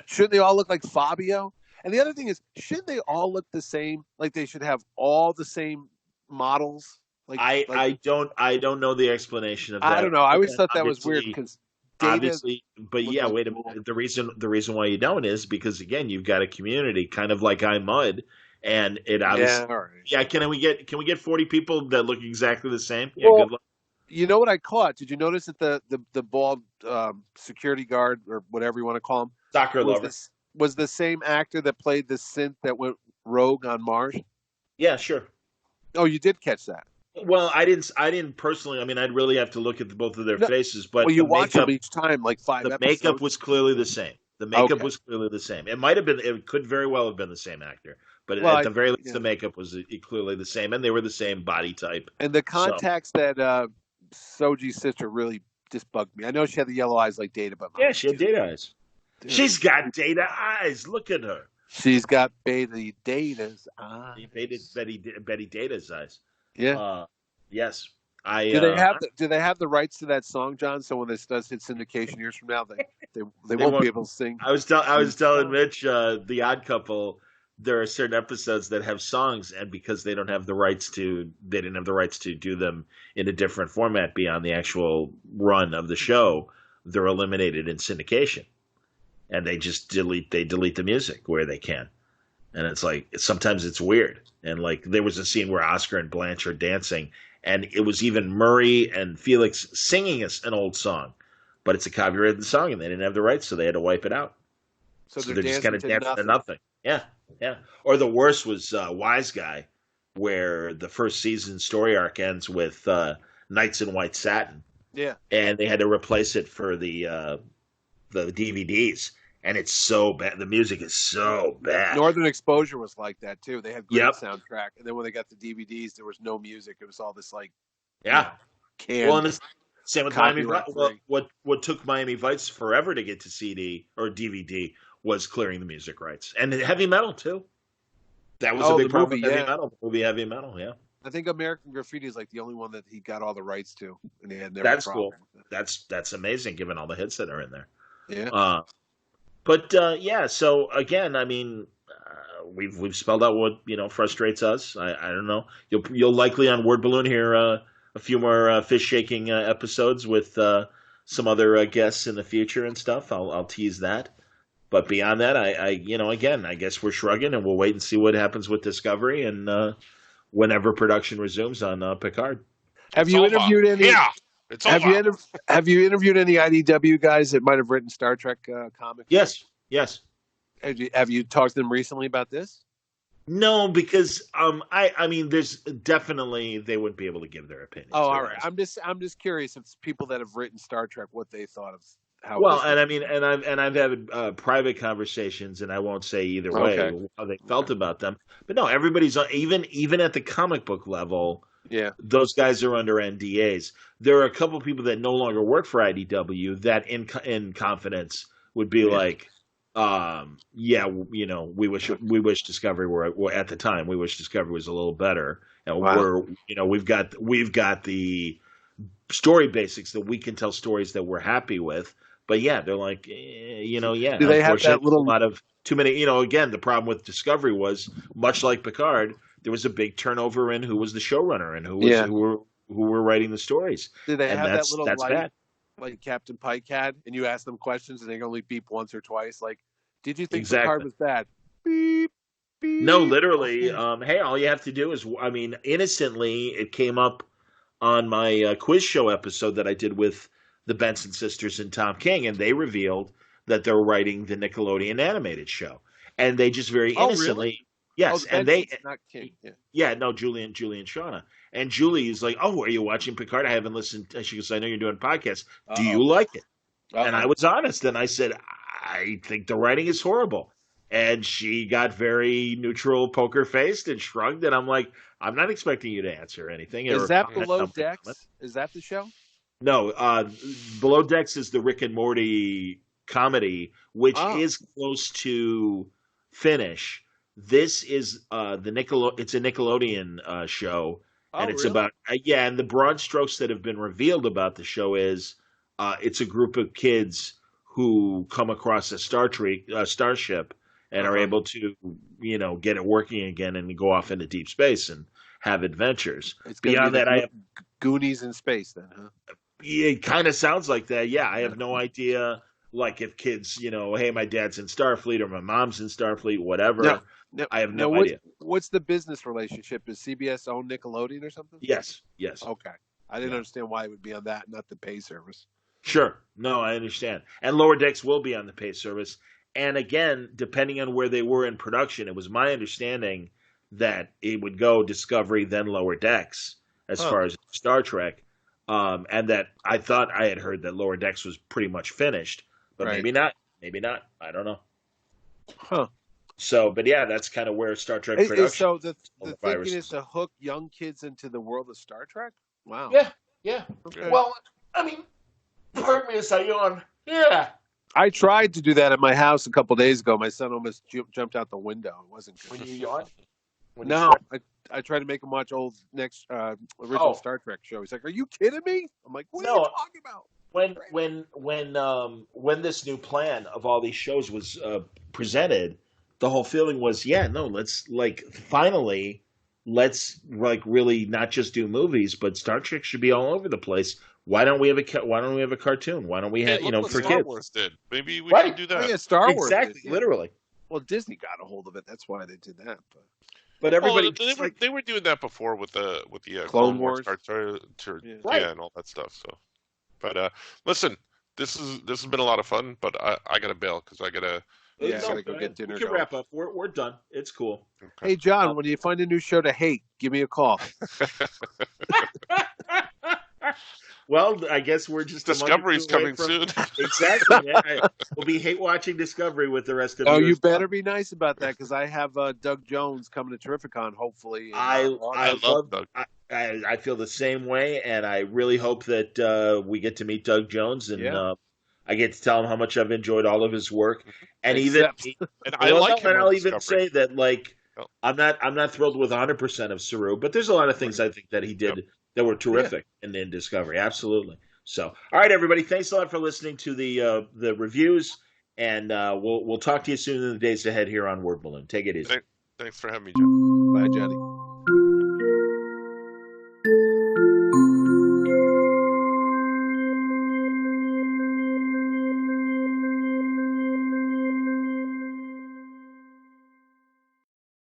Shouldn't they all look like Fabio? And the other thing is, shouldn't they all look the same? Like they should have all the same models. I don't know the explanation of that. I don't know. I always thought that was weird because obviously, but yeah, wait a minute. The reason why you don't is because again, you've got a community kind of like iMud, and it obviously Can we get 40 people that look exactly the same? Yeah, good luck. You know what I caught? Did you notice that the bald security guard or whatever you want to call him, soccer lover, was the same actor that played the synth that went rogue on Mars? Yeah, sure. Oh, you did catch that? Well, I didn't personally. I mean, I'd really have to look at both of their faces. But you watch them each time, like 5 episodes. The makeup was clearly the same. Was clearly the same. It might have been. It could very well have been the same actor. But at the very least, the makeup was clearly the same, and they were the same body type. And the contacts that Soji's sister really just bugged me. I know she had the yellow eyes like Data, but she had Data eyes. Dude. She's got Data eyes. Look at her. She's got Data's eyes. Betty Data's eyes. Yeah. Yes. Do they have the rights to that song, John? So when this does hit syndication years from now, they won't be able to sing. I was telling Mitch, The Odd Couple, there are certain episodes that have songs, and because they didn't have the rights to do them in a different format beyond the actual run of the show, they're eliminated in syndication, and they just delete the music where they can, and it's like sometimes it's weird. And like there was a scene where Oscar and Blanche are dancing, and it was even Murray and Felix singing an old song, but it's a copyrighted song, and they didn't have the rights, so they had to wipe it out. So they're just kind of dancing to nothing. Yeah. Or the worst was Wise Guy, where the first season story arc ends with Knights in White Satin. Yeah. And they had to replace it for the DVDs. And it's so bad. The music is so bad. Northern Exposure was like that, too. They had great soundtrack. And then when they got the DVDs, there was no music. It was all this, like, canned. Well, and same with Miami Vice. What took Miami Vice forever to get to CD or DVD was clearing the music rights. And Heavy Metal, too. That was a big problem with Heavy Metal. The movie Heavy Metal, yeah. I think American Graffiti is like the only one that he got all the rights to. And he had never That's cool. That's amazing, given all the hits that are in there. Yeah. So again, I mean, we've spelled out what frustrates us. I don't know. You'll likely on Word Balloon hear a few more fish shaking episodes with some other guests in the future and stuff. I'll tease that. But beyond that, I guess we're shrugging, and we'll wait and see what happens with Discovery and whenever production resumes on Picard. Have you interviewed any? Yeah. Have you interviewed any IDW guys that might have written Star Trek comics? Yes. Have you talked to them recently about this? No, because I mean, there's definitely they wouldn't be able to give their opinion. Oh, all right. I'm just curious if it's people that have written Star Trek what they thought of how. Well, and I mean, I've had private conversations, and I won't say either way how they felt about them. But no, everybody's even at the comic book level. Yeah, those guys are under NDAs. There are a couple of people that no longer work for IDW that, in confidence, would be like, we wish Discovery were at the time. We wish Discovery was a little better. And we've got the story basics that we can tell stories that we're happy with. But yeah, they're like, Do they have that little? A lot of too many. Again, the problem with Discovery was much like Picard. There was a big turnover in who was the showrunner and who were writing the stories. Did they have that little light bad. Like Captain Pike had, and you ask them questions and they can only beep once or twice? Like, did you think exactly. Picard was bad? Beep, beep. No, literally. Hey, all you have to do is, innocently, it came up on my quiz show episode that I did with the Benson sisters and Tom King, and they revealed that they're writing the Nickelodeon animated show, and they just very innocently. Really? Yes, and not King. Julie and Shauna. And Julie is like, "Oh, are you watching Picard? I haven't listened." She goes, "I know you're doing podcasts. Do you like it?" And I was honest, and I said, "I think the writing is horrible." And she got very neutral, poker-faced, and shrugged. And I'm like, "I'm not expecting you to answer anything." Is that Below Decks? Is that the show? No, Below Decks is the Rick and Morty comedy, which is close to finish. This is it's a Nickelodeon show, and it's about and the broad strokes that have been revealed about the show is it's a group of kids who come across a starship and are able to get it working again and go off into deep space and have adventures. Beyond that, I have Goonies in space. Then, huh? It kind of sounds like that. Yeah, I have no idea. Like if kids, hey, my dad's in Starfleet or my mom's in Starfleet, whatever. No, I have no idea. What's the business relationship? Is CBS own Nickelodeon or something? Yes. Okay. I didn't understand why it would be on that, not the pay service. Sure. No, I understand. And Lower Decks will be on the pay service. And again, depending on where they were in production, it was my understanding that it would go Discovery, then Lower Decks as far as Star Trek. And that I thought I had heard that Lower Decks was pretty much finished. But maybe not. Maybe not. I don't know. Huh. So, but yeah, that's kind of where Star Trek production. So the thinking is to hook young kids into the world of Star Trek? Wow. Yeah. Okay. Well, I mean, pardon me as I yawn. Yeah. I tried to do that at my house a couple days ago. My son almost jumped out the window. It wasn't good. When you yawn? No, I try to make him watch old original Star Trek show. He's like, "Are you kidding me?" I'm like, "What are you talking about?" When this new plan of all these shows was presented, the whole feeling was, let's really not just do movies, but Star Trek should be all over the place. Why don't we have a cartoon? Why don't we have what for Star kids? Wars did. Maybe we should do that. Oh, yeah, Star Wars exactly, did, literally. Well, Disney got a hold of it. That's why they did that. But everybody, they were doing that before with the Clone Wars, and all that stuff. So, but listen, this has been a lot of fun. But I gotta bail because I gotta. Yeah, I gotta go get dinner. We can wrap up. We're done. It's cool. Okay. Hey, John, when you find a new show to hate, give me a call. Well, I guess we're just Discovery's coming soon. Exactly. Man. We'll be hate watching Discovery with the rest of you. Oh, you better be nice about that because I have Doug Jones coming to Terrificon. Hopefully, I love Doug. I feel the same way, and I really hope that we get to meet Doug Jones and. I get to tell him how much I've enjoyed all of his work, and I'll even say that I'm not thrilled with 100% of Saru, but there's a lot of things I think that he did that were terrific in Discovery. Absolutely. So, all right, everybody, thanks a lot for listening to the reviews, and we'll talk to you soon in the days ahead here on Word Balloon. Take it easy. Thanks for having me, John. Bye, Johnny.